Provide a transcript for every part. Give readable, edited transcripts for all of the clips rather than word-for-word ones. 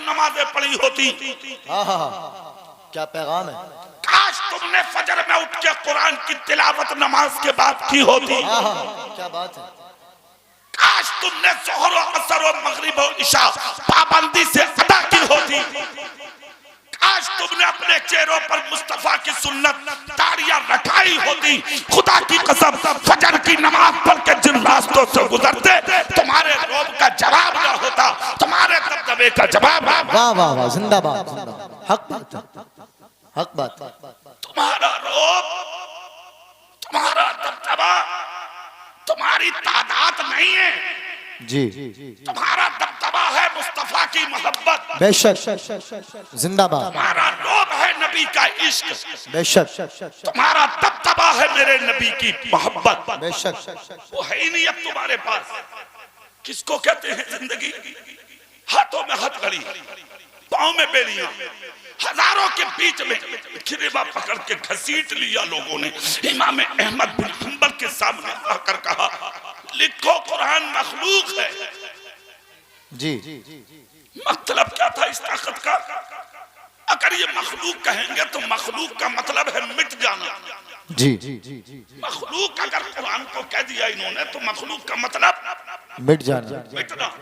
नमाजें पढ़ी होती। क्या पैगाम है। काश तुमने फजर में उठ के कुरान की तिलावत नमाज के बाद की होती। क्या बात है। काश तुमने ज़ोहर और असर और मगरिब और इशा पाबंदी से अदा की होती। काश तुमने अपने चेहरों पर मुस्तफा की सुन्नत तारियां रखाई होती। खुदा की कसम फजर की नमाज पढ़ के जिन रास्तों से गुजरते तुम्हारे रोब का जवाब ना होता, तुम्हारे दबदबे का जवाब। वाह वाह वाह, जिंदाबाद जिंदाबाद। हक बात, हक बात। तुम्हारा रोब, तुम्हारा दबदबा, तुम्हारी तादाद नहीं है जी। तुम्हारा दबदबा है मुस्तफा की मोहब्बत। बेशक जिंदाबाद। तुम्हारा रोब है नबी का इश्क। बेशक। तुम्हारा दबदबा है मेरे नबी की मोहब्बत। बेशक। वो है ही नहीं अब तुम्हारे पास। किसको कहते हैं जिंदगी? हाथों में हथकड़ी, पाँव में बेड़ियां, हजारों के बीच में खिरेबा पकड़ के घसीट लिया लोगों ने। इमाम अहमद बिन हंबल के सामने आकर कहा, लिखो कुरान मखलूक है। जी। मतलब क्या था इस ताकत का? अगर ये मखलूक कहेंगे तो मखलूक का मतलब है मिट जाना। जी। मखलूक अगर कुरान को कह दिया इन्होंने तो मखलूक का मतलब मिट जाना, मिटना।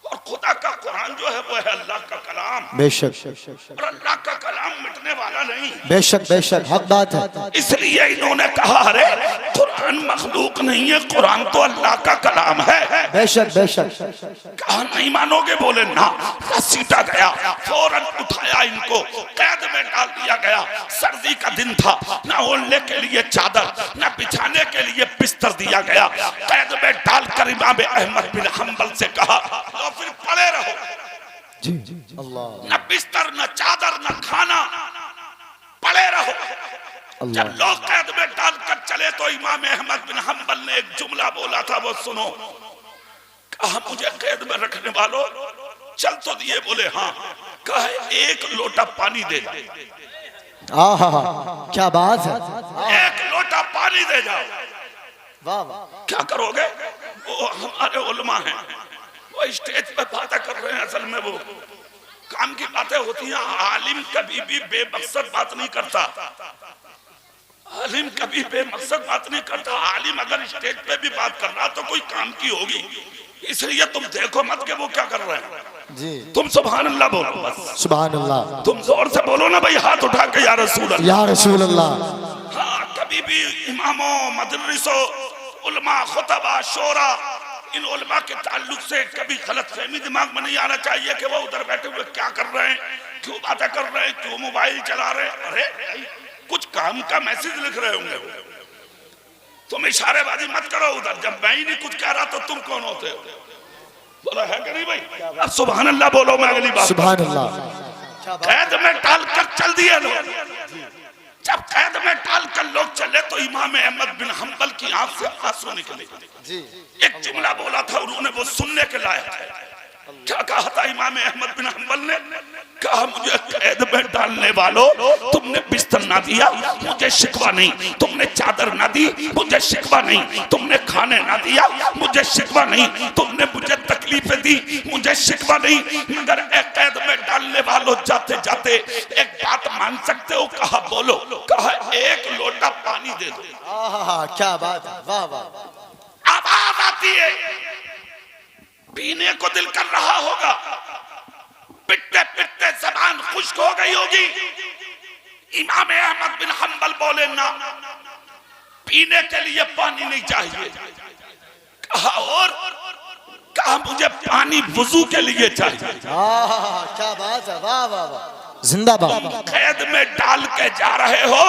और खुदा का कुरान जो है वो है अल्लाह का कलाम। बेशक। और अल्लाह का कलाम मिटने वाला नहीं। बेशक बेशक, हक बात है। इसलिए इन्होंने कहा, अरे कुरान मखलूक नहीं है, कुरान तो अल्लाह का कलाम है। बेशक बेशक। कहा नहीं मानोगे? बोले ना। घसीटा गया, फौरन उठाया, इनको कैद में डाल दिया गया। सर्दी का दिन था, न ओढ़ने के लिए चादर, न बिछाने के लिए बिस्तर दिया गया। कैद में डालकर इमाम अहमद बिन हंबल से कहा, लो फिर पड़े रहो। जी। अल्लाह। न बिस्तर, न चादर, न खाना, पड़े रहो। जब लोग कैद में डालकर चले तो इमाम अहमद बिन हंबल ने एक जुमला बोला था, वो सुनो। कहा, मुझे कैद में रखने वालों चल तो दिए? बोले हाँ। कहा, एक लोटा पानी दे जाओ। आहा, क्या बात है। एक लोटा पानी दे जाओ। वाह वाह। क्या करोगे? वो हमारे उलमा हैं, वो स्टेज पे बातें कर रहे हैं। असल में वो काम की बातें होती हैं। आलिम कभी भी बेमकसद बात नहीं करता। आलिम कभी बेमकसद बात नहीं करता। आलिम अगर स्टेज पे भी बात कर रहा तो कोई काम की होगी। इसलिए तुम देखो मत के वो क्या कर रहे हैं जी। तुम सुभान अल्लाह बोलो बस। सुभान अल्लाह। तुम जोर से बोलो ना भाई, हाथ उठा के या रसूल अल्लाह। या रसूल अल्लाह। हाँ, कभी भी इमामों, मदरसों, उलमा, खुतबा, शोरा, इन उलमा के ताल्लुक से कभी गलतफहमी दिमाग में नहीं आना चाहिए कि वो उधर बैठे हुए क्या कर रहे हैं, क्यों बातें कर रहे हैं, क्यों मोबाइल चला रहे हैं। अरे कुछ काम का मैसेज लिख रहे होंगे वो। तुम इशारेबाजी मत करो उधर। जब मैं ही नहीं कुछ कह रहा तो तुम कौन होते हो? बोला है कि नहीं भाई? अब सुभान अल्लाह बोलो। मैं अगली बात, सुभान अल्लाह। कैद में डालकर चल दिए लोग। जब कैद में डालकर लोग चले तो इमाम अहमद बिन हंबल की आंख से आंसू निकले। जी। एक जुमला बोला था उन्होंने, वो सुनने के लायक है। क्या कहा था इमाम अहमद बिन हंबल ने? कहा, मुझे कैद में डालने वालों तुमने बिस्तर ना दिया, मुझे शिकवा नहीं। तुमने चादर ना दी, मुझे शिकवा नहीं। तुमने खाने ना दिया, मुझे शिकवा नहीं। तुमने मुझे तकलीफें दी, मुझे शिकवा नहीं। मगर एक कैद में डालने वालों जाते जाते एक बात मान सकते हो? कहा, बोलो। कहा, एक लोटा पानी दे दो। आहा, क्या बात है। वाह वाह। आवाज आती है, पीने को दिल कर रहा होगा, पिटते पिटते जबान खुश्क हो गई होगी। इमाम अहमद बिन हंबल बोले ना, पीने के लिए पानी नहीं चाहिए। कहा, और? कहा, मुझे पानी वुजू के लिए चाहिए। क्या बात है। वाह वाह वाह, जिंदाबाद। कैद में डाल के जा रहे हो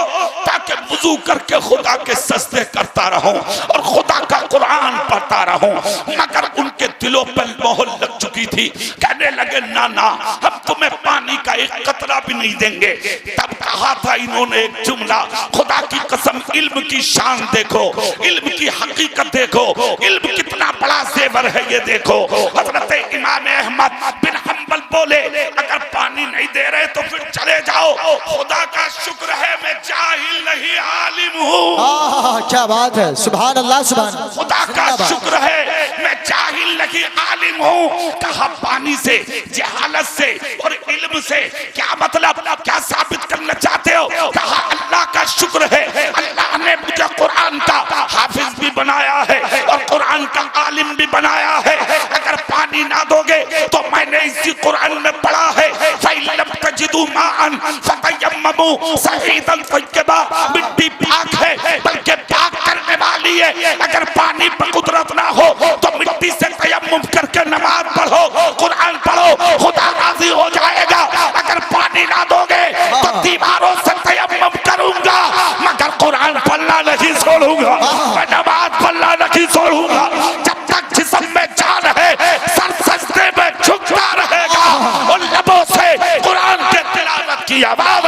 ताकि वुजू करके खुदा के सजदे करता रहूं और खुदा का कुरान पढ़ता रहूं। मगर उनके दिलों पर मोहर लग चुकी थी। कहने लगे, ना ना, हम तुम्हें पानी का एक कतरा भी नहीं देंगे। तब कहा था इन्होंने एक जुमला, खुदा की कसम, इल्म की शान देखो, इल्म की हकीकत देखो, इल्म कितना बड़ा जेवर है ये देखो। हजरत इमाम अहमद बिन हंबल बोले, अगर पानी नहीं दे रहे तो फिर चले जाओ। खुदा का शुक्र है मैं जाहिल नहीं, आलिम हूँ। क्या बात है। सुभान अल्लाह। सुभान। खुदा का शुक्र है मैं जाहिल नहीं, ही आलिम हूँ। कहा पानी से, जहालत से और इल्म से क्या मतलब, क्या साबित करना चाहते हो? कहा अल्लाह का शुक्र है, अल्लाह ने मुझे कुरान का हाफिज भी बनाया है और कुरान का आलिम भी बनाया है। अगर पानी ना दोगे तो मैंने इसी कुरान में पढ़ा है, फइल्लम तजिदू माअन फतयम्ममू सईदन तय्यबा, मिट्टी पाक है बल्कि पाक करने वाली है। अगर पानी पर कुदरत ना हो तो मिट्टी से तयम्मुम करके नमाज पढ़ो, कुरान पढ़ो, खुदा राजी हो जाएगा। अगर पानी ना दोगे तो दीवारों से तयम्मुम करूंगा मगर कुरान पढ़ना नहीं छोड़ूंगा, मैं नमाज पढ़ना नहीं छोड़ूंगा। जब तक जिस्म में जान है सर सजदे में झुकता रहेगा और लबों से कुरान के तिलावत की आवाज़।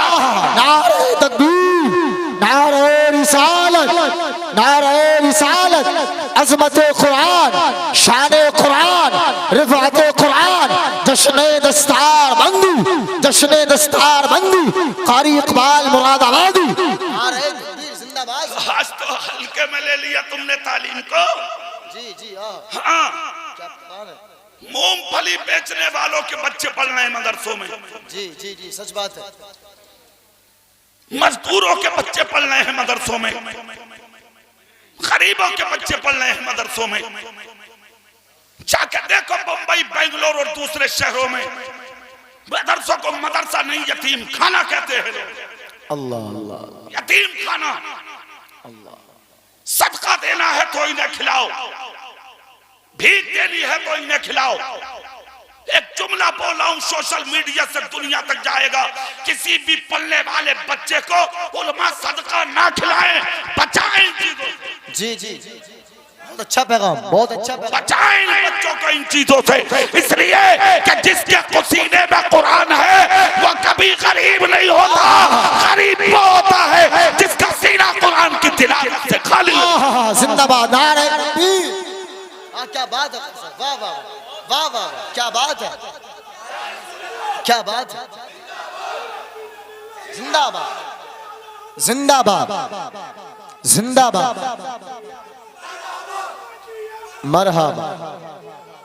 नारे तकबीर, नारे रिसालत, नारे रिसालत, अज़मत कुरान, शान कुरान, रिफ़अत कुरान, जश्न दस्तार बंदी, जश्न दस्तार बंदी, कारी इकबाल मुरादाबादी। नारे तकबीर जिंदाबाद। आज तो हल्के में ले लिया तुमने तालीम को। जी जी हाँ, क्या कौन है? मूंगफली बेचने वालों के बच्चे पढ़ रहे हैं मदरसों में। जी जी जी सच बात है। मजदूरों के बच्चे पढ़ रहे हैं मदरसों में, गरीबों के बच्चे पढ़ रहे हैं मदरसों में। जाकर देखो बंबई, बेंगलोर और दूसरे शहरों में मदरसों को मदरसा नहीं यतीम खाना कहते हैं लोग। अल्लाह अल्लाह, यतीम खाना। सदका देना है तो इन्हें खिलाओ, भीख देनी है तो इन्हें खिलाओ। एक जुमला बोला हूं, सोशल मीडिया से दुनिया तक जाएगा, किसी भी पलने वाले बच्चे को उलमा सदका ना खिलाएं, बचाएं इन चीजों से। जी जी बहुत अच्छा पैगाम, बहुत अच्छा पैगाम। बचाएं इन बच्चों को इन चीजों से, इसलिए कि जिसके सीने में कुरान है वो कभी गरीब नहीं होता। गरीब वो होता है जिसका सीना कुरान की तिलावत से खाली हो। जिंदाबाद, नारे तकबीर। क्या बात है, वाह वाह वाह वाह, क्या बात है, क्या बात है। जिंदाबाद जिंदाबाद जिंदाबाद, मरहबा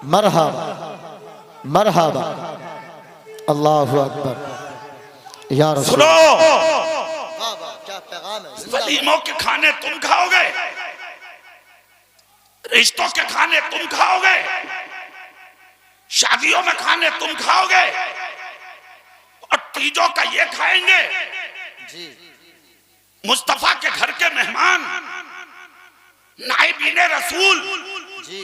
मरहबा मरहबा, अल्लाहु अकबर या रसूल। सुनो, वाह वाह, क्या पैगाम है। वलीमों के खाने तुम खाओगे, रिश्तों के खाने तुम खाओगे, शादियों में खाने तुम खाओगे और तीजों का ये खाएंगे। जी मुस्तफा के घर के मेहमान, नाइबीने रसूल, जी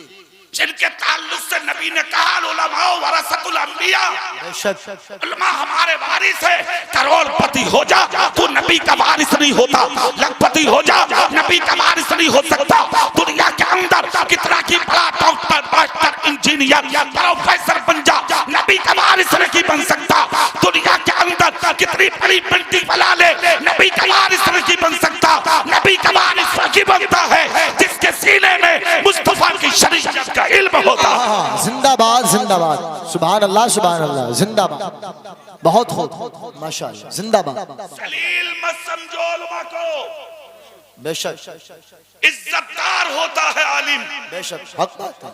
जिनके ताल्लुक से नबी ने कहा उलमा वरसतुल अंबिया, बेशक उलमा हमारे वारिस है। करोड़पति हो जा तू नबी का वारिस नहीं होता, लखपति हो जा नबी का वारिस नहीं हो सकता। दुनिया के अंदर कितना की बड़ा डॉक्टर, मास्टर, इंजीनियर, प्रोफेसर बन जा, नबी का वारिस नहीं बन सकता। दुनिया के अंदर कितनी बड़ी बिल्डिंग बना ले, नबी का वारिस नहीं बन सकता। नबी का वारिस वही बनता है जिसके सीने में मुस्तफा की शरीयत का इल्म होता है। जिंदाबाद जिंदाबाद, सुभान अल्लाह सुभान अल्लाह, जिंदाबाद। बहुत खूब, माशाअल्लाह, जिंदाबाद। जलील मत समझो उलमा को, बेशक इज्जतदार होता है आलिम। बेशक, हक बात है।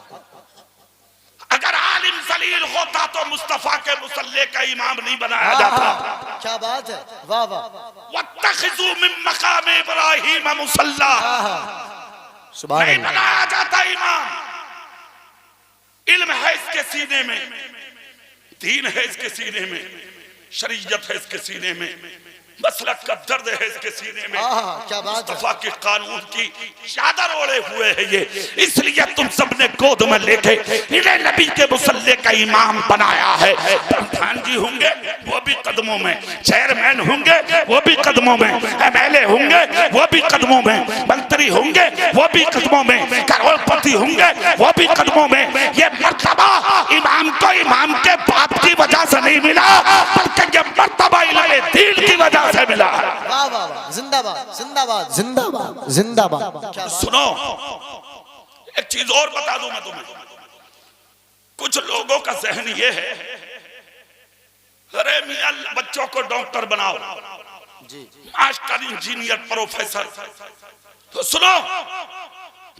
अगर आलिम जलील होता तो मुस्तफा के मुसल्ले का इमाम नहीं बनाया जाता। क्या बात है, वाह वाह, वत्तखिज़ू मिन मकाम इब्राहीम मुसल्ला, सुभान नहीं अल्लाह। बनाया जाता इमाम। इल्म है इसके सीने में, दीन है इसके सीने में, शरीयत है इसके सीने में, मसलक का दर्द है इसके सीने में। क्या बात है। मुस्तफा के कानून की चादर ओढ़े हुए है ये, इसलिए तुम सबने गोद में लेके इन्हें नबी के मुसल्ले का इमाम बनाया है। प्रधान जी होंगे वो भी कदमों में, चेयरमैन होंगे वो भी कदमों में, एमएलए होंगे वो भी कदमों में, मंत्री होंगे वो भी कदमों में, करोड़पति होंगे वो भी कदमों में। ये मर्तबा इमाम को इमाम के बाप की वजह से नहीं मिला, बल्कि ये मर्तबा इल्मे दीन की वजह से मिला। वाह वाह वाह, जिंदाबाद जिंदाबाद जिंदाबाद जिंदाबाद। सुनो, एक चीज और बता दूं मैं तुम्हें। कुछ लोगों का जहन ये है, अरे मियां बच्चों को डॉक्टर बनाओ, मास्टर, इंजीनियर, प्रोफेसर। तो सुनो,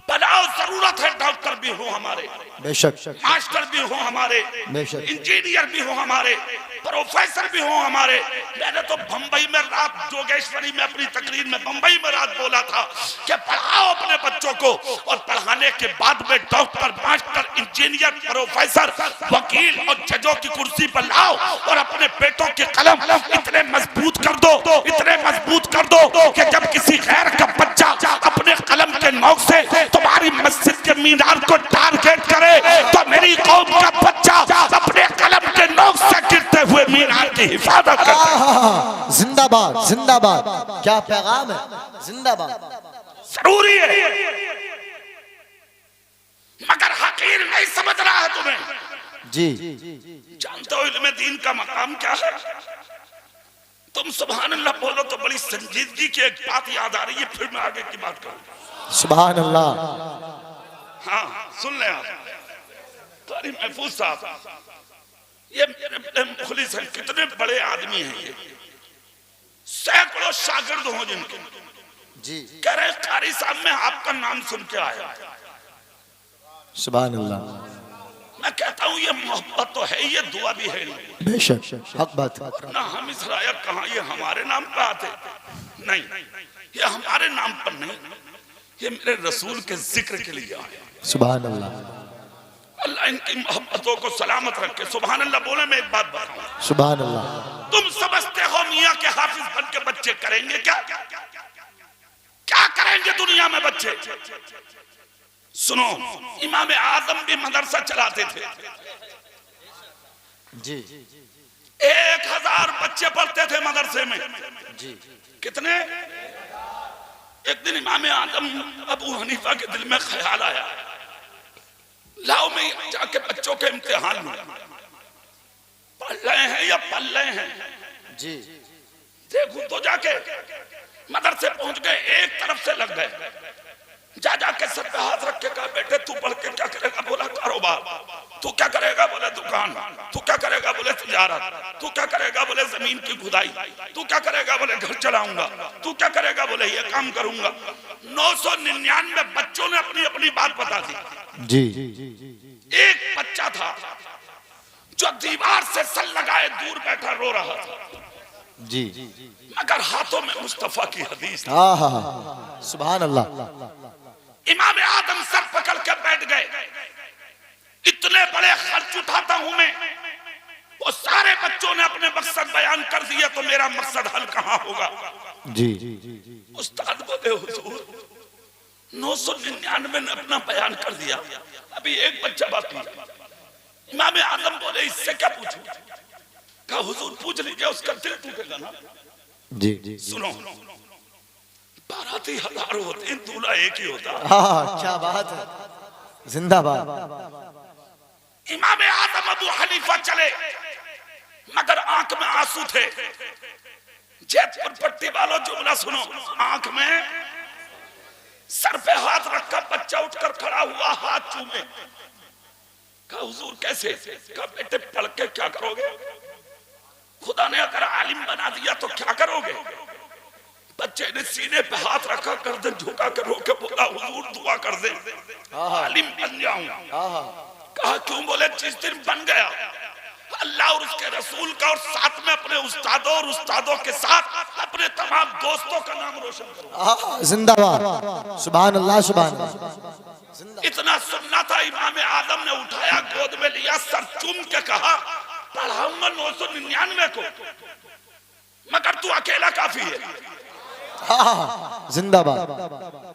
बनाओ, जरूरत है डॉक्टर भी हो हमारे, बेशक, मास्टर भी हो हमारे, बेशक, इंजीनियर भी हो हमारे, प्रोफेसर भी हो हमारे। मैंने तो बंबई में रात, जोगेश्वरी में अपनी तकरीर में बंबई में रात बोला था कि पढ़ाओ अपने बच्चों को, और पढ़ाने के बाद में डॉक्टर, मास्टर, इंजीनियर, प्रोफेसर, वकील और जजों की कुर्सी पर लाओ, और अपने बेटों के कलम इतने मजबूत कर दो, इतने मजबूत कर दो कि जब किसी गैर का बच्चा अपने कलम के नोक से तुम्हारी मस्जिद के मीनार को टारगेट करे, तो मेरी कौम का बच्चा अपने कलम के नोक से गिरते हुए मीनार की हिफाजत करे। जिंदाबाद, जिंदाबाद, क्या पैगाम है, जिंदाबाद। जरूरी है, मगर हकीर नहीं समझ रहा है तुम्हें। जी, जानते हो इल्म दीन का मकाम क्या है? तुम सुभान अल्लाह बोलो तो बड़ी संजीदगी की एक बात याद आ रही है, फिर मैं आगे की बात करूं। सुभान अल्लाह। हाँ, सुन ले आप, कारी महफूज साहब, ये मेरे मुखलिस हैं, कितने बड़े आदमी हैं ये, सैकड़ों शागिर्द हो जिनके। जी, कह रहे कारी साहब मैं आपका नाम सुन के आया। सुभान अल्लाह। मैं कहता हूँ ये मोहब्बत तो है, ये दुआ भी है। बेशक, हक बात। ना हम इस रायत कहाँ ये हमारे नाम पर आते, नहीं, ये हमारे नाम पर नहीं, ये मेरे रसूल के जिक्र के लिए आए। सुभान अल्लाह। अल्लाह इनकी मोहब्बतों को सलामत रखे। सुभान अल्लाह बोले। मैं एक बात बताऊं, सुभान अल्लाह। तुम समझते हो मियाँ के हाफिज बन के बच्चे करेंगे क्या? क्या करेंगे दुनिया में बच्चे? सुनो, इमाम आजम भी मदरसा चलाते थे। जी, 1000 बच्चे पढ़ते थे मदरसे में। जी, कितने? एक दिन इमाम आजम अबू हनीफा के दिल में ख्याल आया, लाओ मैं जाके बच्चों के इम्तिहान लूं, पढ़ रहे हैं या पढ़ रहे हैं, जी, देखूं। तो जाके मदरसे पहुंच गए, एक तरफ से लग गए, जाके सर पे हाथ रख के कहा, बेटे तू पढ़ के क्या करेगा? बोला कारोबार। तू क्या करेगा? बोले दुकान। तू क्या करेगा? बोले तिजारत। तू क्या करेगा? बोले जमीन की खुदाई। तू क्या करेगा? बोले घर चलाऊंगा। तू क्या करेगा? बोले ये काम करूंगा। 999 बच्चों ने अपनी अपनी बात बता दी। जी, एक बच्चा था जो दीवार से सर लगाए दूर बैठा रो रहा था, जी, मगर हाथों में मुस्तफा की हदीस थी। सुभान अल्लाह। इमाम आदम सर पकड़ के बैठ गए, इतने बड़े खर्च उठाता हूं मैं, वो सारे बच्चों ने अपने मकसद बयान कर दिया, तो मेरा मकसद हल कहां होगा? जी, उस्ताद बोले हुजूर 999 ने अपना बयान कर दिया, अभी एक बच्चा बाकी है। इमाम आदम बोले इससे क्या पूछूं? कहा हुजूर पूछ लीजिए, उसका दिल टूटेगा ना। जी, सुनो, बाराती 1000 होते हैं, दूल्हा एक ही होता। क्या बात है, जिंदाबाद। इमाम आदम अबू हनीफा चले, मगर आंख में आंसू थे। जैतपुर पट्टी वालों जुमला सुनो, आंख में, सर पे हाथ रखा, बच्चा उठकर खड़ा हुआ, हाथ चूमे। कहा हुजूर कैसे? कहा बेटे पढ़ के क्या करोगे? खुदा ने अगर आलिम बना दिया तो क्या करोगे? बच्चे ने सीने पे हाथ रखा, गर्दन झुका कर रो के बोला हुजूर दुआ कर दे, आलिम बन जाऊं। कहा क्यों? बोले जिस दिन बन गया अल्लाह और उसके रसूल का, और साथ में अपने उस्तादों और उस्तादों के साथ अपने तमाम दोस्तों का नाम रोशन करो। जिंदाबाद, सुभान अल्लाह, सुभान अल्लाह। इतना सुनना था, इमाम आदम ने उठाया, गोद में लिया, सर चूम के कहा पढ़ाऊंगा 999 को, मगर तू अकेला काफी है। जिंदाबाद।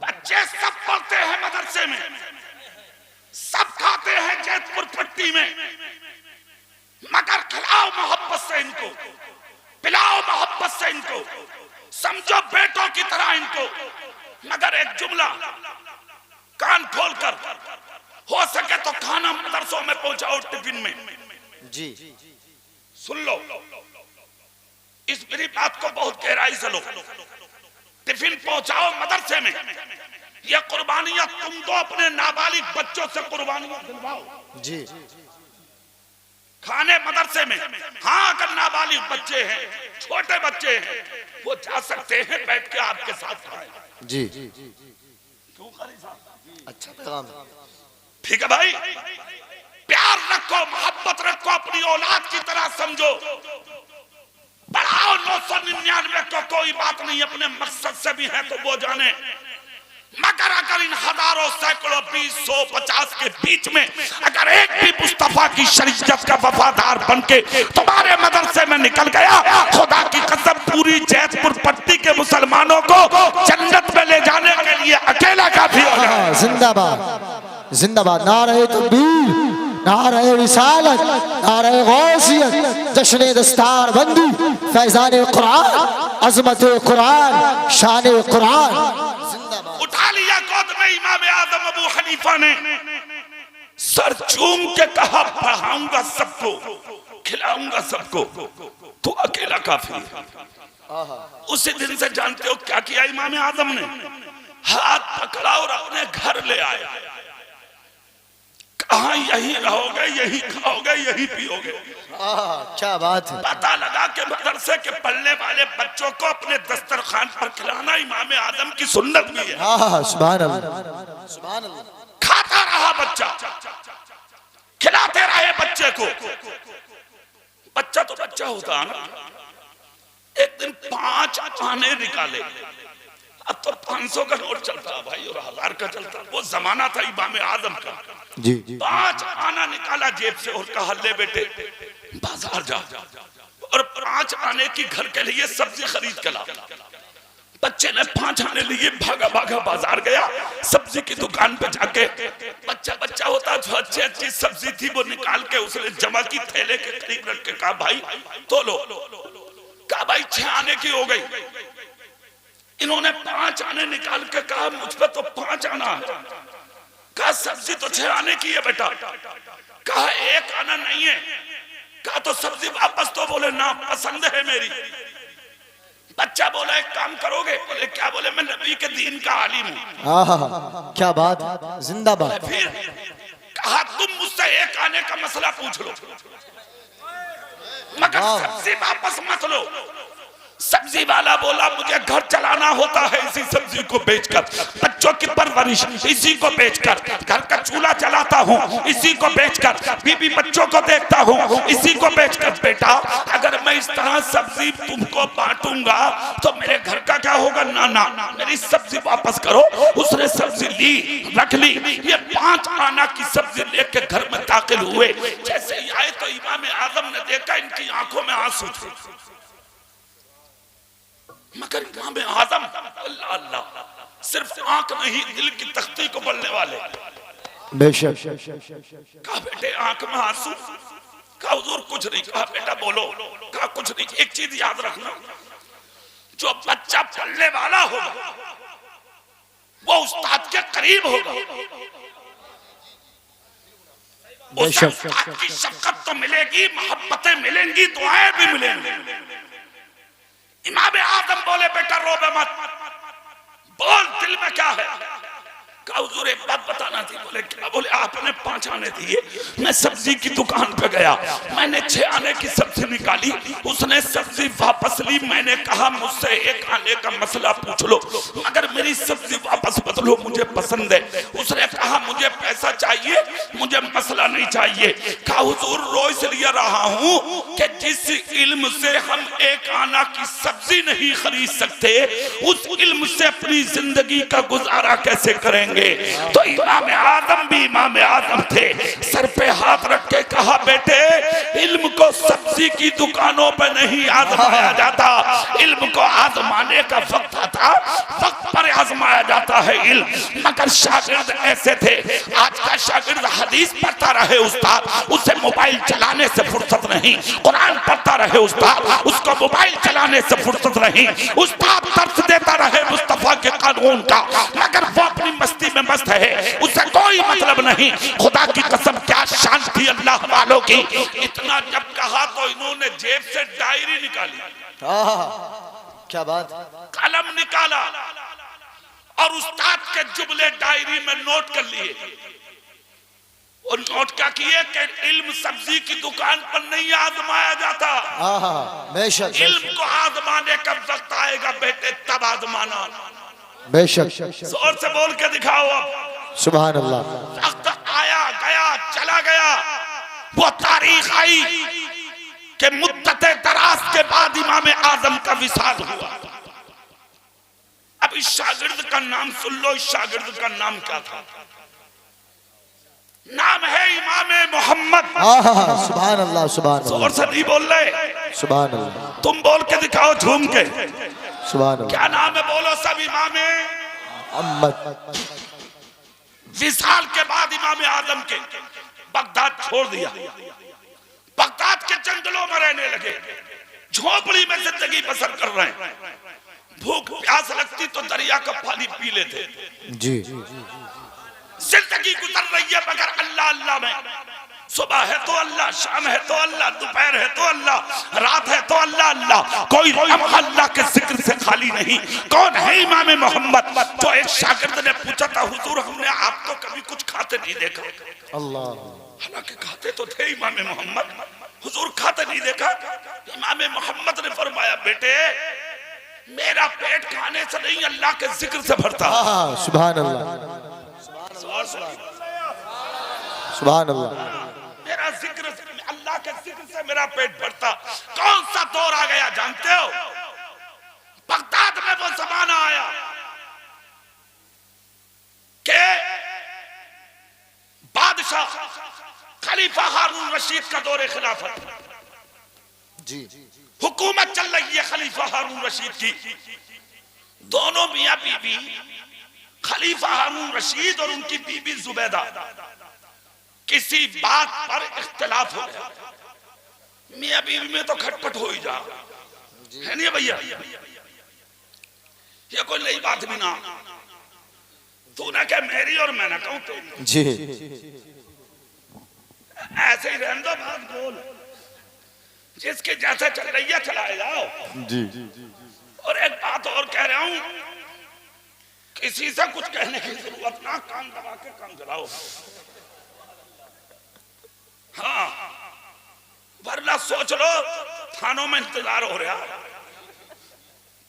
बच्चे सब पढ़ते हैं मदरसे में, सब खाते हैं जैतपुर पट्टी में, मगर खिलाओ मोहब्बत से इनको, पिलाओ मोहब्बत से इनको, समझो बेटों की तरह इनको। मगर एक जुमला कान खोलकर, हो सके तो खाना मदरसों में पहुंचाओ, टिफिन में। जी, सुन लो, इस मेरी बात को बहुत गहराई से लो। टिफिन पहुंचाओ मदरसे में, ये कुर्बानियां तुम दो अपने नाबालिग बच्चों से कुर्बानियां दिलवाओ। जी, खाने मदरसे में। हाँ, अगर नाबालिग बच्चे हैं, छोटे बच्चे हैं, वो जा सकते हैं, बैठ के आपके साथ खाएं। जी, क्यों कारी साहब? अच्छा पैगाम है। ठीक है भाई, प्यार रखो, मोहब्बत रखो, अपनी औलाद की तरह समझो, बढ़ाओ 999 को, कोई बात नहीं, अपने मकसद से भी है तो वो जाने। मगर अगर इन हजारों सैकड़ों 20 100 50 के बीच में अगर एक भी मुस्तफा की शरीयत का वफादार बनके तुम्हारे मदरसे में निकल गया, खुदा की कसम पूरी जैतपुर पट्टी के मुसलमानों को जन्नत में ले जाने के लिए अकेला काफी हो जाए। जिंदाबाद जिंदाबाद, नारे तकबीर, नारे रिसालत, नारे गौसियत, जश्न दस्तार बंदी, फैजान कुरान, अजमत कुरान, शान कुरान। उठा लिया गोद में इमाम आजम अबू हनीफा ने, सर चूम के कहा पढ़ाऊंगा सबको, खिलाऊंगा सबको, तो अकेला काफी है। उसी दिन से जानते हो क्या किया इमाम आजम ने? हाथ पकड़ा और अपने घर ले आया। कहा यहीं रहोगे, यहीं खाओगे, यहीं पियोगे। क्या बात है। पता लगा कि मदरसे के पढ़ने वाले बच्चों को अपने दस्तरखान पर खिलाना इमाम आजम की सुन्नत भी है। सुभान अल्लाह, सुभान अल्लाह। खाता रहा बच्चा, खिलाते रहे बच्चे को। बच्चा तो बच्चा होता है ना। एक दिन 5 आने निकाले। अब तो 500 का नोट चलता है भाई और 1000 का चलता। वो जमाना था इमाम आजम का। जी 5 आना निकाला जेब से और कहा ले बेटे बाजार जा और 5 आने की घर के लिए सब्जी खरीद के ला। बच्चे ने 5 आने लिए भागा भागा बाजार गया। सब्जी की दुकान पे जाके बच्चा होता जो अच्छी सब्जी थी वो निकाल के उसने जमा की, थैले के करीब रख के कहा भाई तो लो। कहा भाई 6 आने की हो गई। इन्होंने 5 आने निकाल के कहा मुझ पे तो 5 आना है। कहा सब्जी तो 6 आने की है बेटा। कहा 1 आना नहीं है। कहा तो सब्जी वापस। तो बोले ना पसंद है मेरी। बच्चा बोला एक काम करोगे? बोले क्या? बोले मैं नबी के दीन का आलिम हूँ। क्या बात, जिंदाबाद। फिर कहा तुम मुझसे 1 आने का मसला पूछ लो मगर सब्जी वापस मत लो। सब्जी वाला बोला मुझे घर चलाना होता है इसी सब्जी को बेचकर, बच्चों की परवरिश इसी को बेचकर, घर का चूल्हा चलाता हूँ इसी को बेचकर, बीवी बच्चों को देखता हूँ इसी को बेचकर। बेटा अगर मैं इस तरह सब्जी तुमको बांटूंगा तो मेरे घर का क्या होगा? ना मेरी सब्जी वापस करो। उसने सब्जी ली, रख ली। ये 5 आना की सब्जी लेके घर में दाखिल हुए। जैसे ही आए तो इमाम आजम ने देखा इनकी आंखों में आंसू थे। मगर इमाम आजम अल्लाह अल्लाह, सिर्फ आंख नहीं दिल की तख्ती को बोलने वाले। बेशक। कहा बेटे आंख में आंसू? कहा हुजूर कुछ नहीं। कहा बेटा बोलो। कहा कुछ नहीं। एक चीज याद रखना, जो बच्चा पढ़ने वाला होगा वो उस्ताद के करीब होगा। उसे उस्ताद की शफकत तो मिलेगी, मोहब्बतें मिलेंगी, दुआएं भी मिलेंगी। इमाम आजम बोले बेटा रोबे मत, बोल दिल में क्या है? कहा हुजूर एक बात बताना थी। बोले क्या? बोले आपने 5 आने दिए, मैं सब्जी की दुकान पे गया, मैंने 6 आने की सब्जी निकाली, उसने सब्जी वापस ली। मैंने कहा मुझसे 1 आने का मसला पूछ लो मगर मेरी सब्जी वापस मत लो, मुझे पसंद है। उसने कहा मुझे पैसा चाहिए, मुझे मसला नहीं चाहिए। कहा हुजूर रो इसलिए रहा हूँ कि जिस इल्म से हम 1 आना की सब्जी नहीं खरीद सकते उस इल्म से अपनी जिंदगी का गुजारा कैसे करेंगे? तो इमाम आजम भी इमाम आजम थे। सर पे हाथ रख के कहा बेटे इल्म को सब्जी की दुकानों पे नहीं आजमाया जाता, इल्म को आजमाने का वक्त आता, वक्त पर आजमाया जाता है इल्म। मगर शागिर्द ऐसे थे। आज का शागिर्द हदीस पढ़ता रहे उस्ताद, उसे मोबाइल चलाने से फुर्सत नहीं। कुरान पढ़ता रहे उस्ताद, उसको मोबाइल चलाने से फुर्सत नहीं। उस्ताद दर्स देता रहे मुस्तफा के कानून का मगर वो अपनी मस्ती में मस्त है, उससे कोई मतलब नहीं। खुदा की कसम क्या शान थी अल्लाह वालों की। इतना जब कहा तो इन्होंने जेब से डायरी निकाली। क्या बात। कलम निकाला और उस्ताद के जुमले डायरी में नोट कर लिए। और नोट क्या किए कि इल्म सब्जी की दुकान पर नहीं आजमाया जाता, बेशक। इल्म को आजमाने का वक्त आएगा बेटे तब आजमाना। बेशक। जोर से बोल के दिखाओ अब। सुभान अल्लाह। वक्त आया गया चला गया, वो तारीख आई कि मुद्दत दराज के बाद इमाम आजम का विसाल हुआ। अब इस शागिर्द का नाम सुन लो, इस शागिर्द का नाम क्या था? नाम है इमाम मोहम्मद। सुभान अल्लाह, सुभान अल्लाह। जोर से नहीं बोल रहे, सुभान अल्लाह। तुम बोल के दिखाओ झूम के। सुभान अल्लाह। क्या नाम है? बोलो सब। इमाम मोहम्मद। विसाल के बाद इमाम आजम के बगदाद छोड़ दिया, बगदाद के जंगलों में रहने लगे, झोपड़ी में जिंदगी बसर कर रहे हैं। भूख प्यास लगती तो दरिया का पानी पी लेते जी। जिंदगी गुजर रही है मगर अल्लाह अल्लाह में। सुबह है तो अल्लाह, शाम है तो अल्लाह, दोपहर है तो अल्लाह, रात है तो अल्लाह अल्लाह, कोई अल्लाह के जिक्र से खाली नहीं। कौन है इमाम मोहम्मद? तो एक शागिर्द ने पूछा था, हुजूर हमने आपको कभी कुछ खाते नहीं देखा। अल्लाह। हालांकि खाते तो थे इमाम मोहम्मद, हुजूर खाते नहीं देखा। इमाम मोहम्मद ने फरमाया, बेटे मेरा पेट खाने से नहीं अल्लाह के जिक्र से भरता। सुभान अल्लाह, सुभान अल्लाह। मेरा जिक्र, अल्लाह के जिक्र से मेरा पेट भरता। कौन सा दौर आ गया जानते हो? बगदाद में वो जमाना आया कि बादशाह खलीफा हारून रशीद का दौरे खिलाफत जी। हुकूमत चल रही है खलीफा हारून रशीद की। दोनों मियां बीबी, खलीफा हारून रशीद और उनकी बीबी जुबैदा, किसी बात पर इख्तिलाफ हो गया। मियां बीबी में तो खटपट हो ही जा है नहीं भैया? ये कोई नई बात भी ना। तू ना क्या मेरी और मैं ना कहूं तेरी जी। ऐसे ही रहने दो, बात बोल। जिसके जैसे चल रही है चलाए जाओ जी। और एक बात और कह रहा हूं, किसी से कुछ कहने की जरूरत ना, कान दबा के काम चलाओ। हाँ, वरना सोच लो थानों में इंतजार हो रहा,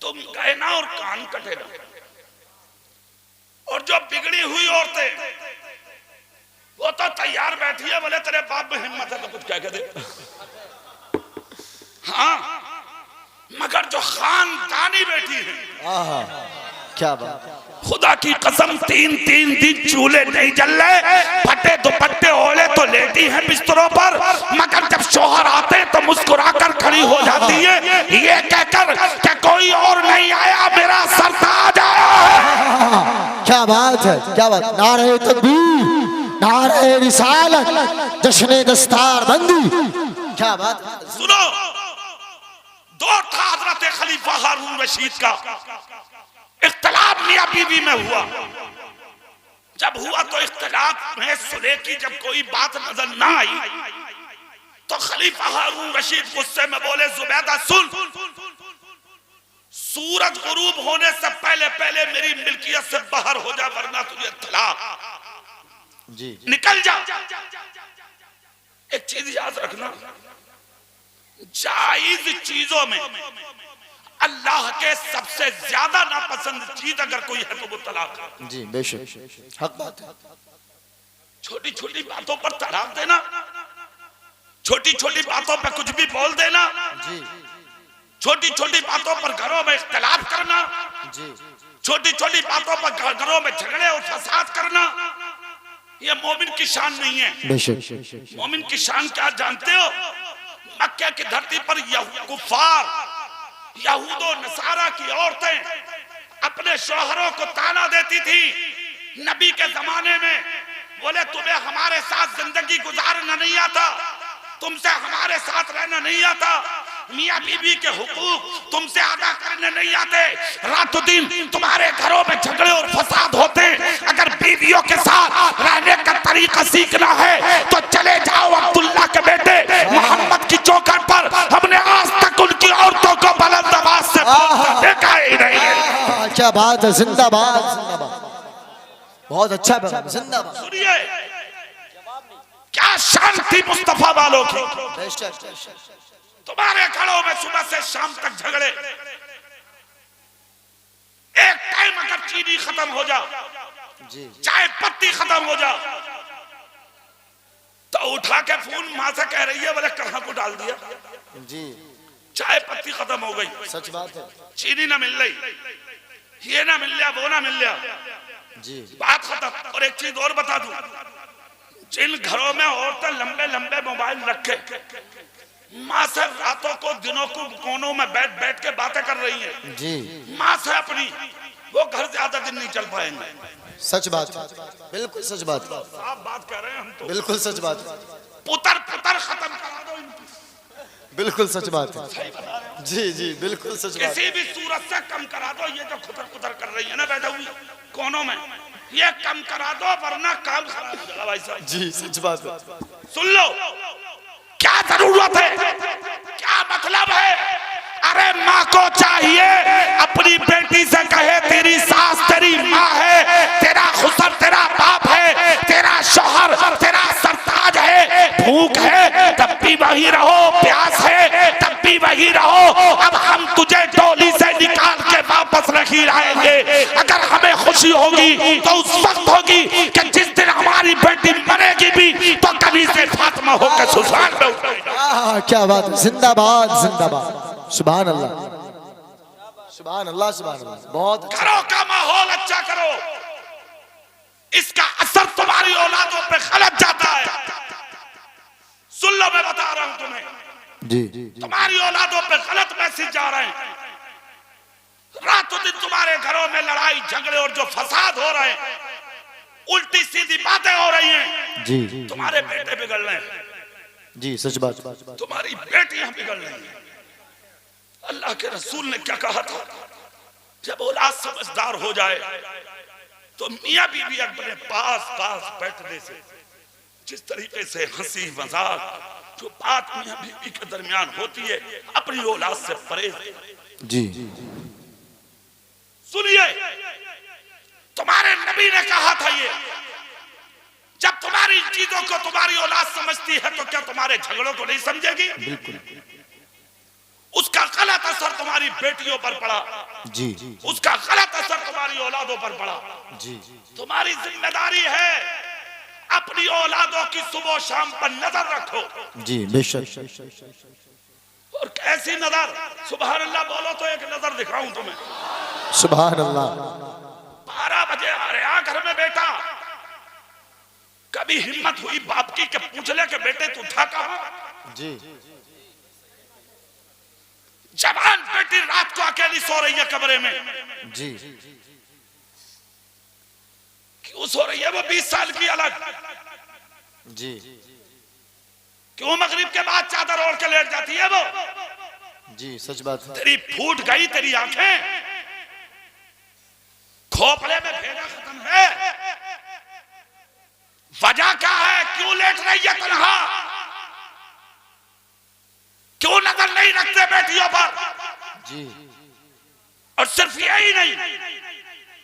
तुम गए ना और कान कटे ना। और जो बिगड़ी हुई औरतें वो तो तैयार बैठी है, बोले तेरे बाप में हिम्मत है तो कुछ कह के दे। हाँ, मगर जो खानदानी बैठी है, क्या बात। खुदा की कसम 3-3 दिन चूल्हे नहीं जल रहे, फटे दुपट्टे ओढ़े तो लेटी हैं बिस्तरों पर, मगर जब शौहर आते तो मुस्कुराकर खड़ी हो जाती है, ये कहकर कि कोई और नहीं आया, मेरा सरताज आया है। क्या बात है, क्या बात। नारे तकबीर, नारे रिसालत, जश्न दस्तार बंदी। क्या बात। सुनो, दौर था हजरत खलीफा हारून रशीद का। इख्तिलाफ मियां बीवी में हुआ। जब हुआ तो इख्तिलाफ में सुलह की जब कोई बात नजर ना आई तो खलीफा हारून रशीद गुस्से में बोले, जुबैदा सुन, सूरज गुरूब होने से पहले पहले मेरी मिल्कियत से बाहर हो जा, वरना तुझे तलाक। जी। निकल जा। एक चीज याद रखना, जायज चीजों में अल्लाह के सबसे ज्यादा नापसंद चीज अगर कोई है तो वो तलाक है। जी बेशक, हक बात है। छोटी छोटी बातों पर तलाक देना, छोटी छोटी बातों पर कुछ भी बोल देना, जी। छोटी छोटी बातों पर घरों में इख्तिलाफ करना, जी। छोटी छोटी बातों पर घरों में झगड़े और फसाद करना, ये मोमिन की शान नहीं है। बेशक। मोमिन की शान क्या जानते हो? मक्के की धरती पर कुफार यहूदो नसारा की औरतें अपने शौहरों को ताना देती थी नबी के जमाने में, बोले तुम्हें हमारे साथ जिंदगी गुजारना नहीं आता, तुमसे हमारे साथ रहना नहीं आता, मियां बीबी के हुकूक तुमसे अदा करने नहीं आते, रातों दिन तुम्हारे घरों में झगड़े और फसाद होते। अगर बीवियों के साथ रहने का तरीका सीखना है तो चले जाओ अब्दुल्ला के बेटे मोहम्मद की चौखट पर। हमने आज तक उनकी औरतों को बुलंद आवाज से देखा ही नहीं है। क्या बात है, जिंदाबाद जिंदाबाद, बहुत अच्छा, जिंदाबाद। सुनिए क्या शांति मुस्तफा वालों की। तुम्हारे घरों में सुबह से शाम तक झगड़े, एक टाइम अगर चीनी खत्म हो जाए जी चाय पत्ती खत्म हो जा तो उठा के फोन माँ से कह रही है बोले कहाँ को डाल दिया, जी चाय पत्ती खत्म हो गई, सच बात है। चीनी ना मिल रही, ये ना मिल लिया वो ना मिल लिया, जी बात खत्म। और एक चीज और बता दूं, जिन घरों में औरतें लंबे लंबे मोबाइल रखे माँ से रातों को दिनों को कोनों में बैठ बैठ के बातें कर रही हैं, जी माँ से अपनी, वो घर ज्यादा दिन नहीं चल पाएंगे। सच बात है, बिल्कुल सच बात है, साफ बात कह रहे हैं हम तो, बिल्कुल सच बात है, पुतर पुतर खत्म करा दो इनकी। बिल्कुल सच बात है। जी जी बिल्कुल सच बात किसी भी सूरत से कम करा दो, ये जो खुतर खुतर कर रही है ना बैठा हुई कोनों में, ये कम करा दो वरना काम खराब हो जाएगा भाई साहब। जी सच बात है। सुन लो क्या जरूरत है, क्या मतलब है। अरे माँ को चाहिए अपनी बेटी से कहे तेरी सास तेरी माँ है, तेरा खुसर तेरा बाप है, तेरा शौहर तेरा सरताज है, भूख है तब भी वही रहो, प्यास है तब भी वही रहो, अब हम तुझे डोली से निकाल के वापस नहीं लाएंगे। अगर हमें खुशी होगी तो उस वक्त होगी कि जिस दिन हमारी बेटी मरेगी भी तो कभी से फातिमा होकर ससुराल में उठेगा। क्या बात है, जिंदाबाद जिंदाबाद, सुभान अल्लाह सुभान अल्लाह सुभान अल्लाह। बहुत घरों का माहौल अच्छा करो, इसका असर तुम्हारी औलादों पे गलत जाता है। सुन लो मैं बता रहा हूं तुम्हें, जी तुम्हारी औलादों पे गलत मैसेज जा रहे हैं। रातों दिन तुम्हारे घरों में लड़ाई झगड़े और जो फसाद हो रहे हैं, उल्टी सीधी बातें हो रही हैं, जी तुम्हारे बेटे बिगड़ रहे हैं, जी सच बात, तुम्हारी बेटियां बिगड़ रही हैं। अल्लाह के रसूल ने क्या कहा था, जब औलाद समझदार हो जाए तो मियां बीवी अपने पास पास बैठने से, जिस तरीके से हंसी मजाक जो बात मियां बीवी के दरमियान होती है, अपनी औलाद से परहेज। जी सुनिए, तुम्हारे नबी ने कहा था ये, जब तुम्हारी चीजों को तुम्हारी औलाद समझती है तो क्या तुम्हारे झगड़ों को नहीं समझेगी। बिल्कुल उसका गलत असर तुम्हारी बेटियों पर पड़ा, जी उसका गलत असर तुम्हारी औलादों पर पड़ा। जी तुम्हारी जिम्मेदारी है अपनी औलादों की सुबह शाम पर नजर रखो। जी बेशक। और कैसी नजर, सुभान अल्लाह बोलो तो एक नजर दिखाऊं तुम्हें। सुभान अल्लाह। 12 बजे आ रहा घर में बेटा, कभी हिम्मत हुई बाप की कि पूछ ले कि बेटे तू था कहां। जी जवान बेटी रात को अकेली सो रही है कमरे में, जी क्यों सो रही है वो 20 साल की अलग, जी क्यों मगरिब के बाद चादर ओढ़ के लेट जाती है वो। जी सच बात है। तेरी फूट गई तेरी आंखें, खोपड़े में भेजा खत्म है, वजह क्या है, क्यों लेट रही है तन्हा, क्यों नजर नहीं रखते बेटियों पर। जी और सिर्फ यही नहीं,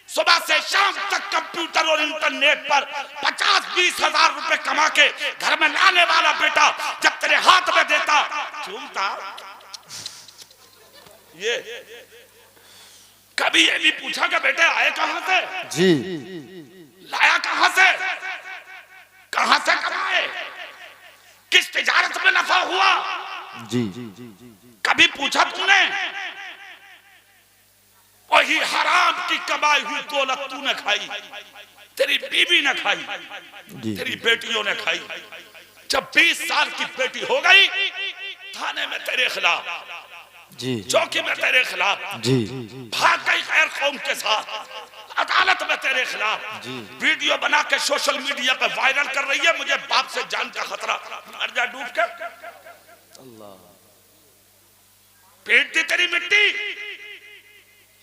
सुबह से शाम तक कंप्यूटर और इंटरनेट पर 50-20 हजार रुपए कमा के घर में लाने वाला बेटा जब तेरे हाथ में देता, चूमता, ये कभी ये भी पूछा कि बेटे आए कहां से, जी लाया कहां से कमाए, किस तिजारत में नफा हुआ, जी कभी पूछा तूने। वही हराम की कमाई हुई दौलत तूने खाई, तेरी बीवी ने खाई, तेरी बेटियों ने खाई। जब 20 साल की बेटी हो गई, थाने में तेरे खिलाफ, जी चौकी में तेरे खिलाफ, जी भाग गई गैर कौम के साथ, अदालत में तेरे खिलाफ वीडियो बना के सोशल मीडिया पे वायरल कर रही है, मुझे बाप से जान का खतरा, मर जा डूब के। अल्लाह पेट दी तेरी मिट्टी।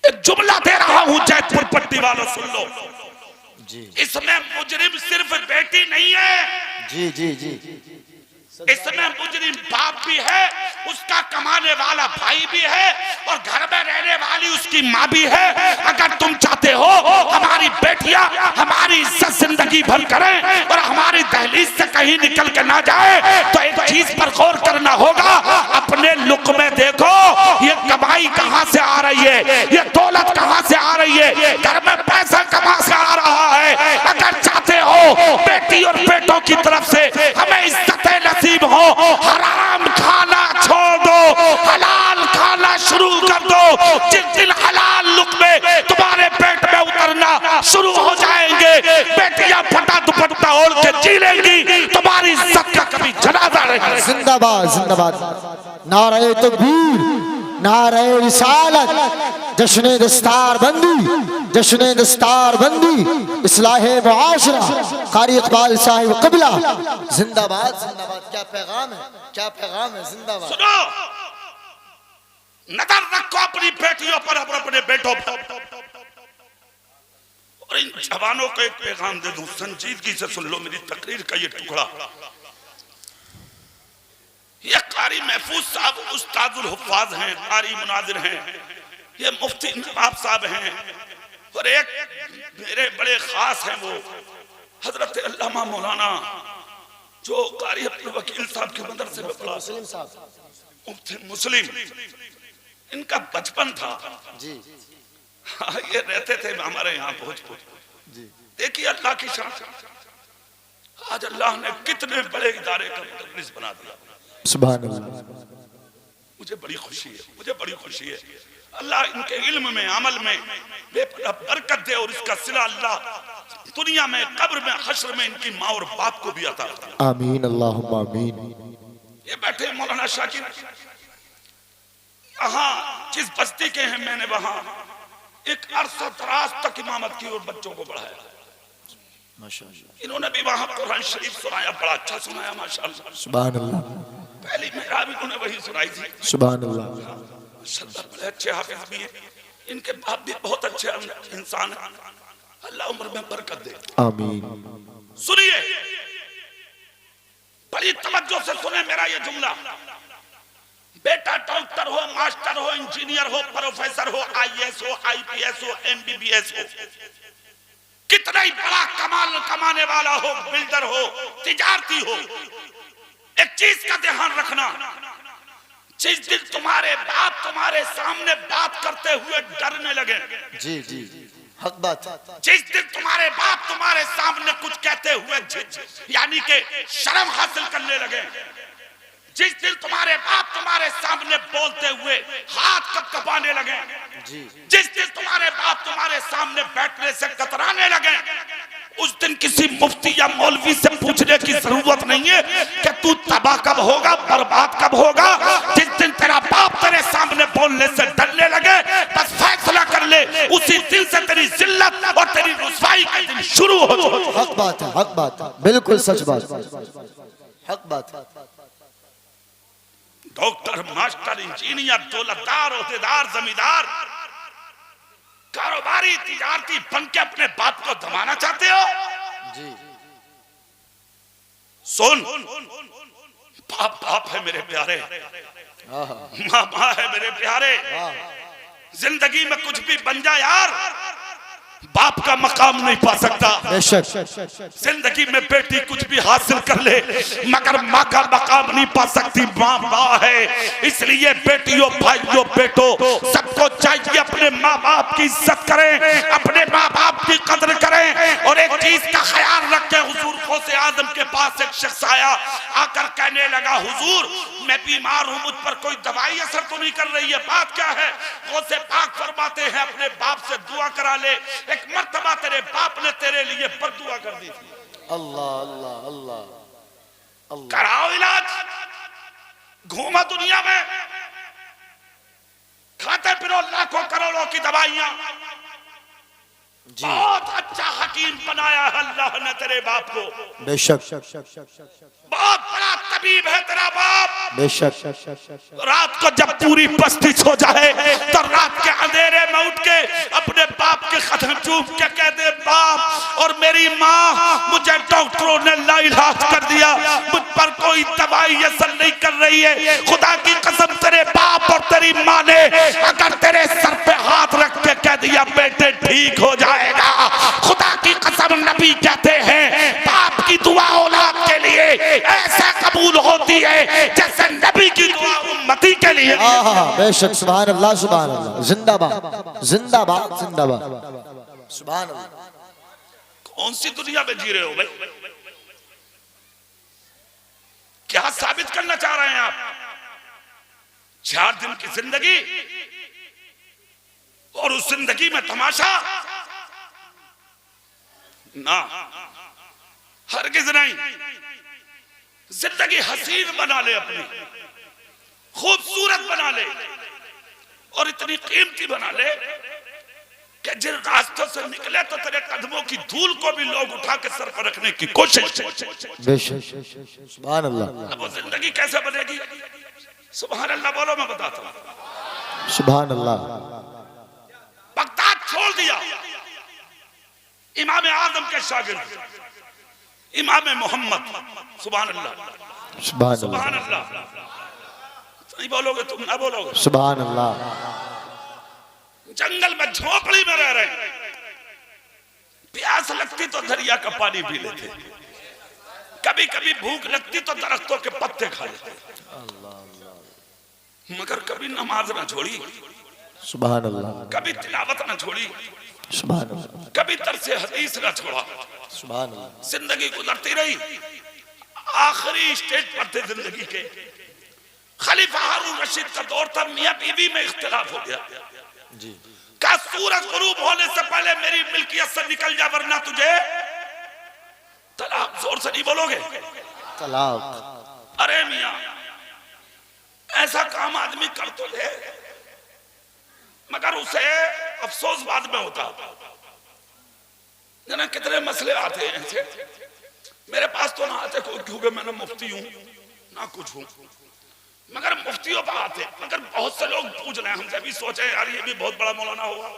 एक जुमला दे रहा हूं जयपुर पट्टी वालों, सुन लो जी। इसमें मुजरिम सिर्फ बेटी नहीं है, जी जी जी इसमें मुजरिम बाप भी है, उसका कमाने वाला भाई भी है, और घर में रहने वाली उसकी माँ भी है। अगर तुम चाहते हो हमारी बेटियां हमारी इज्जत जिंदगी भर करें और हमारी दहलीज से कहीं निकल के ना जाए, तो एक चीज पर गौर करना होगा, अपने लुक में देखो ये कमाई कहां से आ रही है, ये दौलत कहां से आ रही है, घर में पैसा कहां से आ रहा है, जिस दिन हलाल लुक़्मे तुम्हारे पेट में उतरना शुरू हो जाएंगे, बेटियां फटा दुपट्टा ओढ़ के जी लेंगी, तुम्हारी इज्जत का कभी जनाजा नहीं। जिंदाबाद जिंदाबाद, नारे तकबीर, नारे रिसालत, जश्न दस्तार बंदी, जश्न दस्तार बंदी, इस्लाहे मुआशरा, कारी इकबाल साहिब क़िबला, जिंदाबाद जिंदाबाद। क्या पैगाम है, क्या पैगाम है, जिंदाबाद। सुनो, नजर रखो अपनी बेटियों पर और अपने बेटों पर। और इन जवानों को एक पैगाम दे दूं, संजीदगी से सुन लो मेरी तकरीर का ये टुकड़ा। ये कारी महफूज साहब उस्तादुल हुफ़ाज़ हैं, कारी मुनाजिर हैं, ये मुफ्ती नवाब साहब हैं, और एक मेरे बड़े खास हैं वो हजरत अल्लामा मौलाना जो कारी अब्दुल वकील साहब के मदरसे में पढ़ा, मुस्लिम साहब मुस्लिम। इनका बचपन था जी हाँ, ये रहते थे हमारे यहाँ भोजपुर। देखिए अल्लाह की शान, आज अल्लाह ने कितने बड़े इदारे का मुदर्रिस बना दिया। सुभान अल्लाह। मुझे बड़ी खुशी है, मुझे बड़ी खुशी है। अल्लाह इनके इल्म में, अमल में बरकत दे, और इसका सिला अल्लाह दुनिया में, कब्र में, हश्र में इनकी माँ और बाप को भी अता फरमाए। आमीन अल्लाहुम्मा आमीन। ये बैठे मौलाना शाकिर, यहाँ जिस बस्ती के हैं मैंने वहां एक अरसा दराज तक इमामत की और बच्चों को बढ़ाया। माशाअल्लाह। इन्होंने भी वहां कुरान शरीफ सुनाया, बड़ा अच्छा सुनाया माशाअल्लाह। सुभान अल्लाह। पहली मेहराब इन्होंने वही सुनाई थी। सुभान अल्लाह। माशाअल्लाह बड़े अच्छे हाफिज भी हैं, इनके बाप भी बहुत अच्छे इंसान हैं, अल्लाह उम्र में बरकत दे। आमीन। सुनिए, बड़ी तवज्जो से सुने मेरा ये जुमला। बेटा डॉक्टर हो, मास्टर हो, इंजीनियर हो, प्रोफेसर हो, आईएएस हो, आईपीएस हो, एमबीबीएस हो, कितना ही बड़ा कमाल कमाने वाला हो, बिल्डर हो, तिजारती हो, एक चीज का ध्यान रखना, जिस दिन तुम्हारे बाप तुम्हारे सामने बात करते हुए डरने लगे, जी जी हक बात, जिस दिन तुम्हारे बाप तुम्हारे सामने कुछ कहते हुए यानी कि शर्म हासिल करने लगे, जिस दिन तुम्हारे बाप तुम्हारे सामने बोलते हुए हाथ कपकपाने लगे, जिस दिन तुम्हारे बाप तुम्हारे सामने बैठने से कतराने लगे, उस दिन किसी मुफ्ती या मौलवी से पूछने की जरूरत नहीं है कि तू तबाह कब होगा, बर्बाद कब होगा। जिस दिन तेरा बाप तेरे सामने बोलने से डरने लगे, बस फैसला कर ले, उसी दिन से तेरी जिल्लत और तेरी रुसवाई का दिन शुरू हो जाए। हक बात है, हक बात है, बिल्कुल सच बात, हक बात है। डॉक्टर, मास्टर, इंजीनियर, दौलतदार, ओहदेदार, जमींदार, कारोबारी, तिजारती बन के अपने बाप को दबाना चाहते हो? जी सुन, बाप बाप है मेरे प्यारे, माँ माँ है मेरे प्यारे। जिंदगी में कुछ भी बन जा यार, बाप का मकाम नहीं पा सकता। जिंदगी में बेटी कुछ भी हासिल कर ले मगर माँ का मकाम नहीं पा सकती। माँ माँ है, इसलिए बेटियों, भाइयों, बेटों सबको चाहिए अपने माँ बाप की इज्जत करें, अपने माँ बाप की कदर करें। और एक चीज का ख्याल रखें, हुजूर गौसे आजम के पास एक शख्स आया, आकर कहने लगा हुजूर मैं बीमार हूँ, मुझ पर कोई दवाई असर तो नहीं कर रही है, बात क्या है? गौसे पाक फरमाते हैं अपने बाप से दुआ करा ले, एक मर्तबा तेरे बाप ने तेरे लिए बद्दुआ कर दी थी। अल्लाह अल्लाह अल्लाह अल्लाह। कराओ इलाज, घूमा दुनिया में, खाते पिरो लाखों करोड़ों की दवाइयां, बहुत अच्छा हकीम बनाया है अल्लाह ने तेरे बाप को। बेशक बहुत बड़ा तबीब है तेरा बाप। बेशक रात को जब पूरी बस्ती सो जाए तो रात के अंधेरे में उठ के अपने बाप के कदम चूम के कह दे बाप और मेरी माँ, मुझे डॉक्टरों ने लाइलाज कर दिया, मुझ पर कोई दवाई असर नहीं कर रही है। खुदा की कसम तेरे बाप और तेरी माँ ने अगर तेरे सर पे हाथ रख के कह दिया बेटे ठीक हो जाएगा, खुदा की कसम नबी कहते हैं बाप की दुआ औलाद के लिए ऐसा कबूल होती है जैसे नबी की दुआ उम्मती के लिए। बेशक सुभान अल्लाह सुभान अल्लाह, जिंदाबाद जिंदाबाद जिंदाबाद सुभान अल्लाह। कौन सी दुनिया में जी रहे हो भाई? क्या साबित करना चाह रहे हैं आप? 4 दिन की जिंदगी और उस जिंदगी में तमाशा ना, हरगिज नहीं। जिंदगी हसीन बना ले, अपनी खूबसूरत बना ले और इतनी कीमती बना ले कि जिन रास्तों से निकले तो तेरे कदमों की धूल को भी लोग उठा के सर पर रखने की कोशिश। सुभान अल्लाह। अब वो जिंदगी कैसे बनेगी? सुभान अल्लाह बोलो, मैं बताता हूं। सुभान अल्लाह। बगदाद छोड़ दिया इमाम आदम के शागिर्द इमाम मोहम्मद। सुभान अल्लाह, सुभान अल्लाह। नहीं बोलोगे तुम, ना बोलोगे। सुभान अल्लाह। जंगल में झोपड़ी में रह रहे, प्यास लगती तो दरिया का पानी पी लेते, कभी कभी भूख लगती तो दरख्तों के पत्ते खा लेते, मगर कभी नमाज ना छोड़ी। सुभान अल्लाह। कभी तिलावत ना छोड़ी। सुभान अल्लाह। कभी तरसे हदीस ना छोड़ा। सुभान अल्लाह। जिंदगी गुजरती रही। आखिरी स्टेज पर थे जिंदगी के। खलीफा हारून रशीद का दौर था, मियां बीवी में इख्तिलाफ हो गया जी। का सूरज गुरूब होने से पहले मेरी मिल्कियत से निकल जा वरना तुझे तलाक। जोर से नहीं बोलोगे। तलाक। अरे मियां, ऐसा काम आदमी कर तो ले, मगर उसे अफसोस बाद में होता। जना कितने मसले आते हैं ऐसे, मेरे पास तो ना आते क्योंकि मैं ना मुफ्ती हूं ना कुछ हूं, मगर मुफ्तियों पर आते। मगर बहुत से लोग पूछ रहे हैं हमसे, भी सोचे यार ये भी बहुत बड़ा मौलाना होगा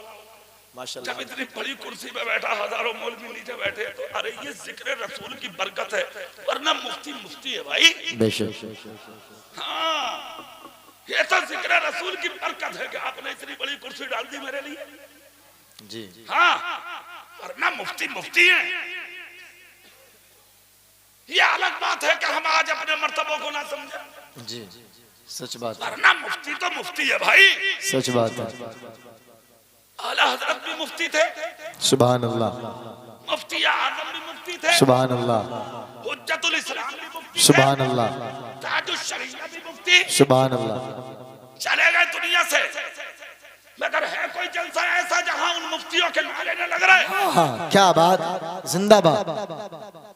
माशाल्लाह, जब इतनी बड़ी कुर्सी पे बैठा, हजारों मौलवी नीचे बैठे, तो अरे ये जिक्र रसूल की बरकत है, वरना मुफ्ती मुफ्ती है भाई। बेशक। हाँ, ये तो जिक्र रसूल की बरकत है कि आपने इतनी बड़ी कुर्सी डाल दी मेरे लिए जी। हाँ, वरना मुफ्ती मुफ्ती है। ये अलग बात है कि हम आज अपने मर्तबों को ना समझे जी। सच बात। वरना मुफ्ती तो मुफ्ती है भाई। सच बात है। आला हजरत भी मुफ्ती थे। सुभान अल्लाह। मुफ्ती आजम भी मुफ्ती थे। सुभान अल्लाह। हुज्जतुल इस्लाम भी मुफ्ती थे। सुभान अल्लाह। ताजुश शरीया भी मुफ्ती। सुभान अल्लाह। चले गए दुनिया से, मगर है कोई जलसा ऐसा जहां उन मुफ्तियों के नारे न लग रहे? हाँ, क्या बात, जिंदाबाद।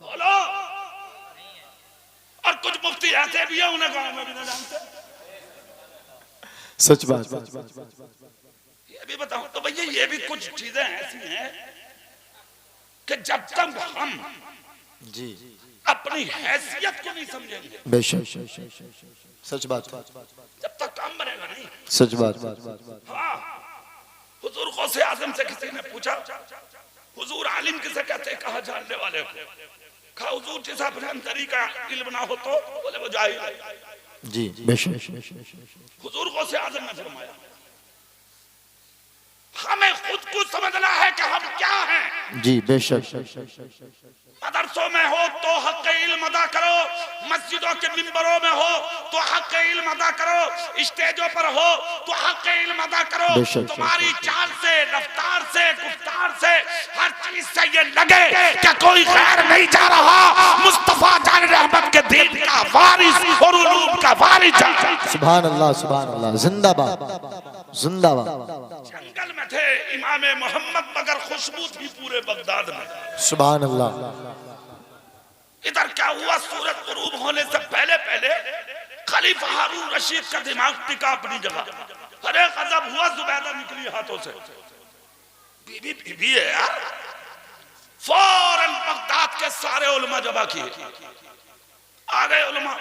बोलो। और कुछ मुफ्ती ऐसे भी है उन्हें गांव में भी नहीं जानते। सच बात। ये भी बताऊं तो भैया, ये भी कुछ चीजें ऐसी हैं कि जब तक हम जी अपनी हैसियत को नहीं समझेंगे, बेशक। सच बात। जब तक काम बनेगा नहीं। सच बात। हाँ, हुजूर गौसे आजम से किसी ने पूछा, हुजूर आलिम किसे कहते हैं? कहा जानने वाले को। कहा हुजूर जिसे अपने अंदरी का इल्म ना हो तो? बोले वो जाहिल है। जी बेशक। हुजूर गौसे आजम ने फरमाया, हमें खुद को समझना है कि हम क्या हैं। जी बेशक। मदरसों में हो तो हक इल्म अदा करो, मस्जिदों के मिंबरों में हो तो हक इल्म अदा करो, स्टेजों पर हो तो हक इल्म अदा करो। तुम्हारी चाल से, रफ्तार से, गुफ्तार से, हर चीज से ये लगे कि कोई गैर नहीं जा रहा, मुस्तफा जान रहमत के दीन का वारिस और उलूम का वारिस जा रहा है। सुभान अल्लाह। सुभान अल्लाह। जिंदाबाद, जिंदाबाद। जंगल में थे इमाम मोहम्मद, मगर खुशबू थी पूरे बगदाद में। सुभान अल्लाह। इधर क्या हुआ, सूरज गुरूब होने से पहले पहले खलीफा हारून रशीद का दिमाग टिका अपनी जगह। अरे गजब हुआ, जुबैदा निकली हाथों से। बीबी बीबी है यार। फौरन बगदाद के सारे उलमा जमा किए, आ गए उलमा।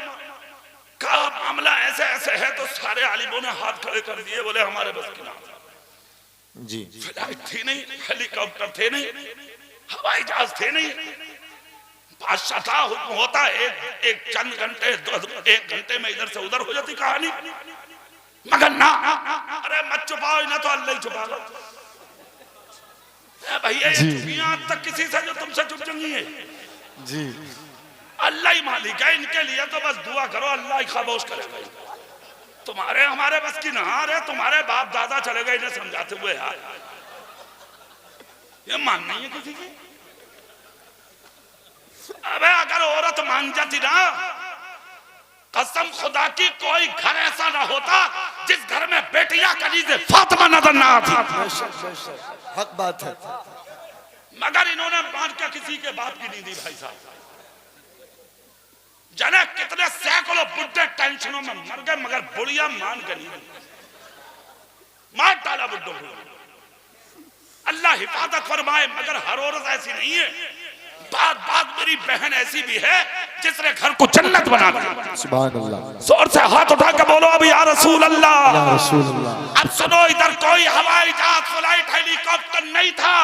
कहा मामला ऐसे ऐसे है, तो सारे आलिमों ने हाथ खड़े कर दिए, बोले हमारे बस की ना जी। फ्लाइट थी नहीं, हेलीकॉप्टर थे नहीं, हवाई जहाज थे नहीं, बादशाह था, हुक्म होता एक चंद घंटे, 1 घंटे में इधर से उधर हो जाती कहानी, मगर ना। अरे मत छुपाओ ना, तो अल्लाह ही छुपाएगा भैया। दुनिया तक किसी से जो तुमसे चुप चंगी है जी, अल्लाह ही मालिक है। इनके लिए तो बस दुआ करो, अल्लाह ही खामोश करेगा। तुम्हारे हमारे बस की ना। अरे तुम्हारे बाप दादा चले गए इन्हें समझाते हुए यार, ये मान नहीं है किसी की। अबे अगर औरत मान जाती ना, कसम खुदा की कोई घर ऐसा ना होता जिस घर में बेटियां कनीज़े फातिमा नजर ना आती। हक बात है। मगर इन्होंने मान के किसी के बाप की नहीं दी भाई साहब। जाने कितने सैकड़ों बुढ़े टेंशनों में मर गए, मगर बुढ़िया मान के नहीं दी। मार डाला बुढ़ों को। अल्लाह हिफाजत फरमाए, मगर हर औरत ऐसी नहीं है। बात बात मेरी बहन ऐसी भी है जिसने घर को जन्नत बना दिया। सुभान अल्लाह। जोर से हाथ उठा के बोलो अब या रसूल अल्लाह। या रसूल अल्लाह। अब सुनो, इधर कोई हवाई जहाज, फ्लाइट, हेलीकॉप्टर नहीं था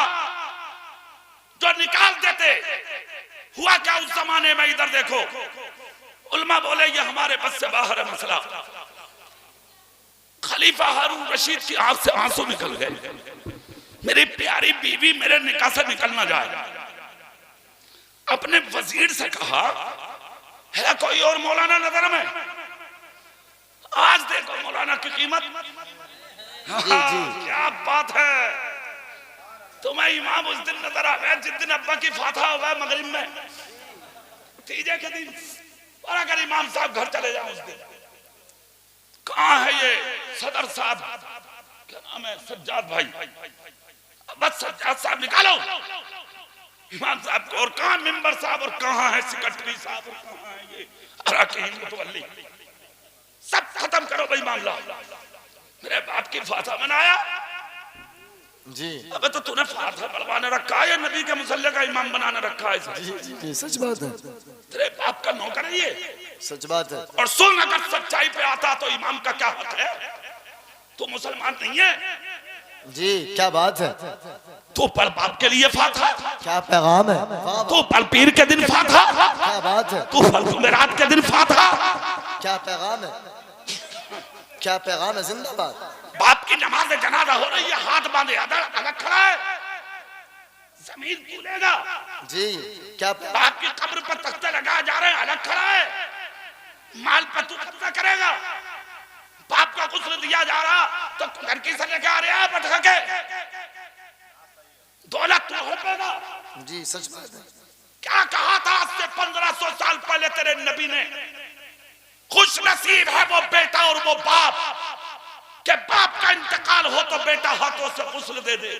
जो निकाल देते। हुआ क्या उस जमाने में, इधर देखो। उल्मा बोले ये हमारे बस से बाहर है मसला। खलीफा हारून रशीद की आंख से आंसू निकल गए। मेरी प्यारी बीवी मेरे निकाह से निकल ना जाए। अपने वजीर से कहा है कोई और मौलाना नजर में? आज देखो मौलाना की कीमत। क्या बात है। तुम्हें इमाम उस दिन नजर आ गया जिस दिन अब्बा की फातहा हुआ मगरिब में, तीजे के दिन। और अगर इमाम साहब घर चले जाओ उस दिन, कहाँ है ये सदर साहब, क्या नाम है, सज्जाद भाई, बस सज्जाद साहब निकालो इमाम साहब को। और कहाँ मेंबर साहब, और कहाँ है सेक्रेटरी साहब, और कहाँ है ये अराकीन मुतवल्ली। सब खत्म करो भाई मामला। मेरे बाप की फातहा मनाया जी। अबे तो तूने फातहा पढ़वाने रखा है या नबी के मुसल्ले का इमाम बनाने रखा है? जी सच बात है। तेरे बाप का नौकर है ये, सच बात है। और सुन, अगर सच्चाई पे आता तो इमाम का क्या हक है? तू मुसलमान नहीं है जी। क्या बात है। तू पढ़ बाप के लिए फातहा, क्या पैगाम है। तू पढ़ पीर के दिन फातहा, क्या बात है। तू पढ़ जुमेरात के दिन फातहा। क्या पैगाम है। क्या पैगाम है। जिंदाबाद। बाप की नमाज जनाजा हो रही है, हाथ बांधे अलग खड़ा है, जमीन कूलेगा जी। क्या बाप की कब्र पर तख्ते लगाए जा रहे हैं, अलग खड़ा है, माल पर तू कब्जा करेगा। बाप का गुस्ल दिया जा रहा तो लड़की से लेके आ रहा है पटका के, दौलत तू हड़पेगा। जी सच बात है। क्या कहा था आज से 1500 साल पहले तेरे नबी ने? खुश नसीब है वो बेटा और वो बाप कि बाप का इंतकाल हो तो बेटा हाथों से गुस्ल दे दे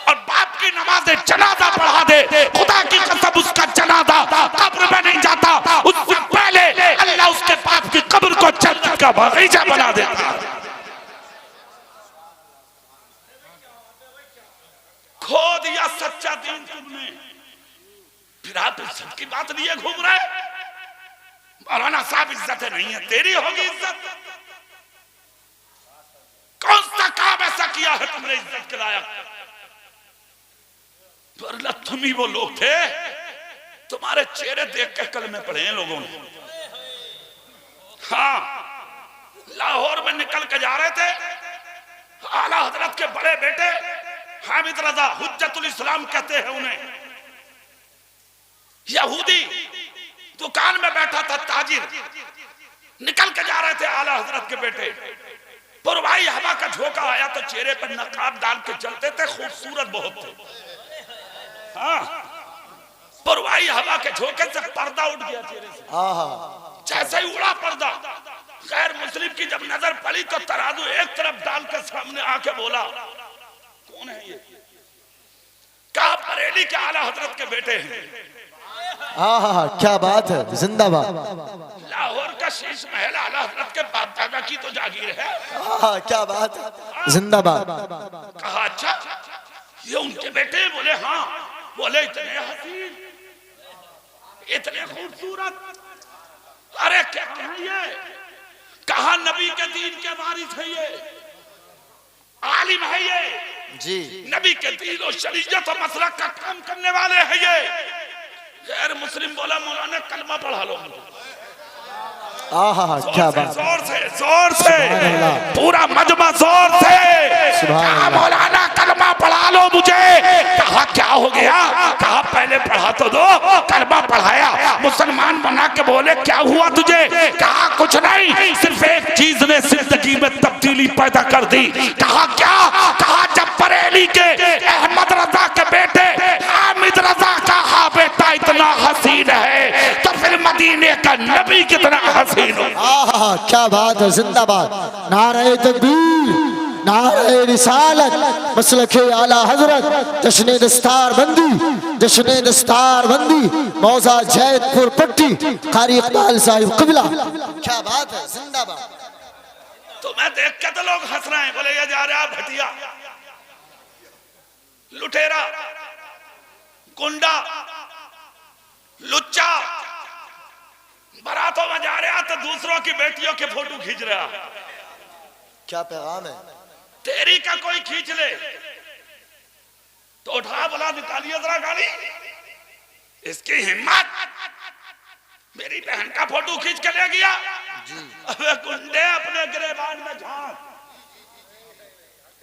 और बाप की नमाज जनाजा पढ़ा दे। खुदा की कसम उसका जनाजा कब्र में नहीं जाता, उससे पहले अल्लाह उसके बाप की कब्र को जन्नत का बगीचा बना देता। खो दिया सच्चा दीन तुमने, फिर आप इज्जत की बात लिए घूम रहे। मौलाना साहब इज्जत नहीं है, तेरी होगी इज्जत। कौन सा काम ऐसा किया है तुमने इज्जत के लायक? पर तुम ही वो लोग थे, तुम्हारे चेहरे देख के कलमे पढ़े हैं लोगों ने। हाँ, लाहौर में निकल के जा रहे थे, आला हजरत के बड़े बेटे हामिद रजा हुज्जतुल इस्लाम कहते हैं उन्हें, यहूदी दुकान में बैठा था ताजिर, निकल के जा रहे थे आला हजरत के बेटे। पुरवाई हवा का झोंका आया तो चेहरे पर नकाब डाल के चलते थे, खूबसूरत बहुत थे। हाँ, पुरवाई हवा के झोंके से पर्दा उठ गया चेहरे से, जैसे ही उड़ा पर्दा। गैर मुस्लिम की जब नजर पड़ी तो तराजू एक तरफ डाल के सामने आके बोला, कौन है ये? कहा बरेली के आला हजरत के बेटे हैं। क्या बात है। जिंदाबाद। लाहौर का शीश महल आला हजरत के बाप दादा की तो जागीर है। क्या बात है। जिंदाबाद। कहा अच्छा ये उनके बेटे? बोले हाँ। बोले इतने हसीन, इतने खूबसूरत। अरे क्या है ये? कहा नबी के दीन के वारिस है ये, आलिम है ये जी। नबी के दीन और शरीयत और मसलक का काम करने वाले हैं ये। गैर मुस्लिम बोला मौलाना कलमा पढ़ा लो। क्या बात। जोर से पूरा मजमा जोर से मौलाना कलमा पढ़ा लो मुझे। कहा क्या हो गया? कहा पहले पढ़ा तो दो। कलमा पढ़ाया, मुसलमान बना के बोले क्या हुआ तुझे? कहा कुछ नहीं, सिर्फ एक चीज ने जिंदगी में तब्दीली पैदा कर दी। कहा क्या? कहा जब बरेली के अहमद रजा के बेटे हामिद रजा का बेटा इतना हसीन है तो फिर मदीने का नबी कितना हसीन हो। आहा क्या बात है, जिंदाबाद। नारे तकबीर, नारे रिसालत, मसलके आला हजरत, जश्न दस्तार बंदी, जश्न दस्तार बंदी, मौजा जैदपुर पट्टी, कारी इकबाल साहिब क़िबला। क्या बात है, जिंदाबाद। तो मैं देख के तो लोग हंस रहे हैं, बोले ये जा रहा घटिया, लुटेरा, गुंडा, लुच्चा, बारातों में जा रहा तो दूसरों की बेटियों के फोटो खींच रहा। क्या पैगाम है? तेरी का कोई खींच ले तो उठा, बोला निकालिए जरा गाड़ी। इसकी हिम्मत, मेरी बहन का फोटो खींच के ले गया। अबे गुंडे, अपने गिरेबान में झांक,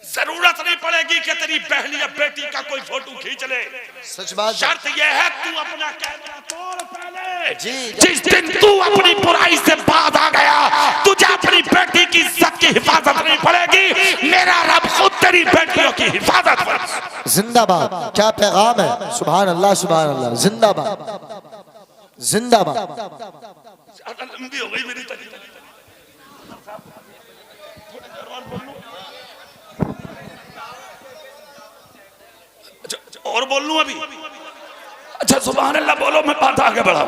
जरूरत नहीं पड़ेगी कि तेरी बहन या बेटी का कोई फोटो खींच ले। सच बात। शर्त यह है तू अपना कैमरा तोड़ पहले। जी। जिस दिन तू अपनी बुराई से बाज आ गया, तुझे अपनी बेटी की इज्जत की हिफाजत नहीं पड़ेगी, मेरा रब खुद तेरी बेटियों की हिफाजत पर। जिंदाबाद। क्या पैगाम है, सुभान अल्लाह, सुभान अल्लाह, जिंदाबाद, जिंदाबाद। ज्यादा लंबी हो गई मेरी तकलीफ। और बोल लूं अभी? अच्छा सुभान अल्लाह बोलो, मैं बात आगे बढ़ा।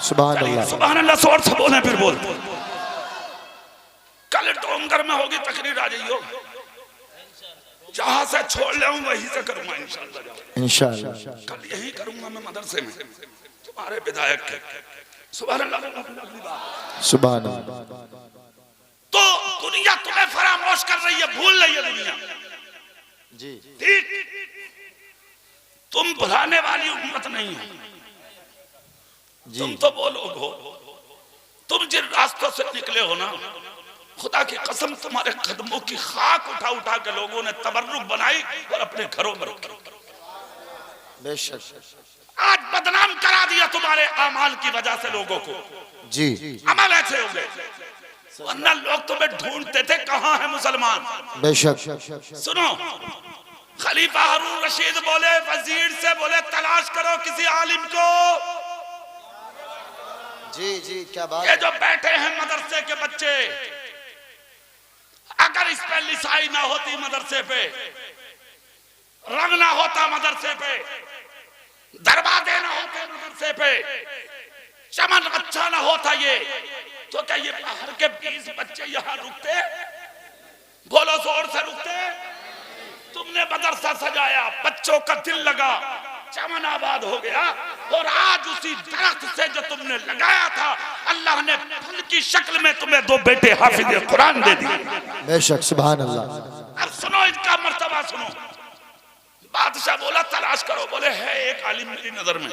सुभान अल्लाह, सुभान अल्लाह, जोर से बोले फिर बोल। कल डोंगर में होगी तकरीर, आ जाइयो। जहां से छोड़ ले वहीं से करूंगा इंशाअल्लाह। इंशाअल्लाह कल यही करूंगा मैं मदरसे में तुम्हारे विधायक के। सुभान अल्लाह, सुभान अल्लाह। तो दुनिया तुम्हें फरामोश कर रही है, भूल रही है दुनिया। जी ठीक, तुम भुलाने वाली उम्मत नहीं हो। तुम तो वो लोग हो, तुम जिन रास्तों से निकले हो ना, खुदा की कसम तुम्हारे कदमों की खाक उठा उठा के लोगों ने तबर्रुक बनाई और अपने घरों में रखी। बेशक। आज बदनाम करा दिया तुम्हारे अमाल की वजह से लोगों को। जी। अमल ऐसे हो गए, वरना लोग तुम्हें ढूंढते थे कहां है मुसलमान। बेशक। सुनो, खलीफा हारून रशीद बोले वजीर से, बोले तलाश करो किसी आलिम को। जी जी, क्या बात। ये जो बैठे हैं मदरसे के बच्चे, अगर इस पे लिसाई ना होती मदरसे पे, रंग ना होता मदरसे पे, दरवाजे ना होते मदरसे पे, चमन अच्छा ना होता ये, तो क्या ये बाहर के 20 बच्चे यहाँ रुकते? बोलो जोर से, रुकते? तुमने मदरसा सजाया, बच्चों का दिल लगा, चमन आबाद हो गया, और आज उसी दरख्त से जो तुमने लगाया था, अल्लाह ने फल की शक्ल में तुम्हें 2 बेटे हाफिज कुरान दे दिए। बेशक, सुभान अल्लाह। अब सुनो इनका मर्तबा सुनो। बादशाह बोला तलाश करो, बोले है एक आलिम मेरी नजर में।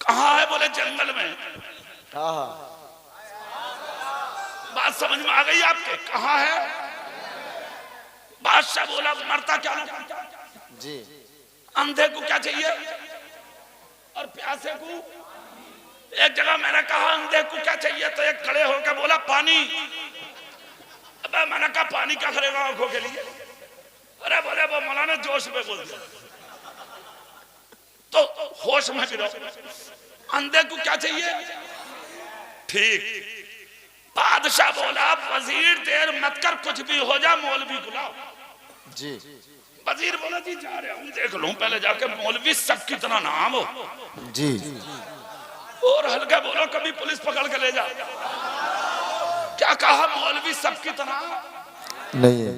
कहाँ है? बोले जंगल में। बात समझ में आ गई आपके? कहाँ है? बादशाह बोला मरता क्या जी, अंधे को क्या चाहिए और प्यासे को? एक जगह मैंने कहा अंधे को क्या चाहिए, तो एक खड़े होकर बोला पानी। अबे मैंने कहा पानी क्या करेगा आंखों के लिए? अरे बोले वो मौलाना जोश में बोल दिया, तो होश में गिरो। अंधे को क्या चाहिए? ठीक। बादशाह बोला वजीर देर मत कर, कुछ भी हो जा मौलवी बुलाओ जी। वजीर बोला जी जा रहा हूं, देख लूं पहले जाके मौलवी सब कितना नाम हो जी। और हल्का बोलो कभी पुलिस पकड़ के ले जा। क्या कहा? मौलवी सब कितना नहीं है।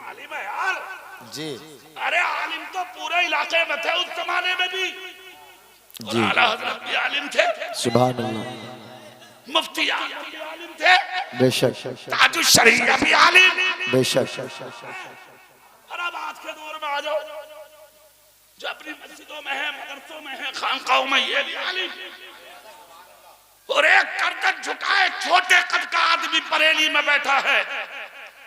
आलिम है यार जी। अरे आलिम तो पूरे इलाके में थे उस जमाने में भी जी। आला हजरत भी आलिम थे, सुभान अल्लाह। मुफ्ती आलिम थे, बेशक। ताजुल शरीया भी आलिम, बेशक। और अब आज के दौर में आ जाओ जो अपनी मस्जिदों में है, मदरसों में है, खानकाहों में, ये भी आलिम। और एक गर्दन झुकाए छोटे कद का आदमी बरेली में बैठा है,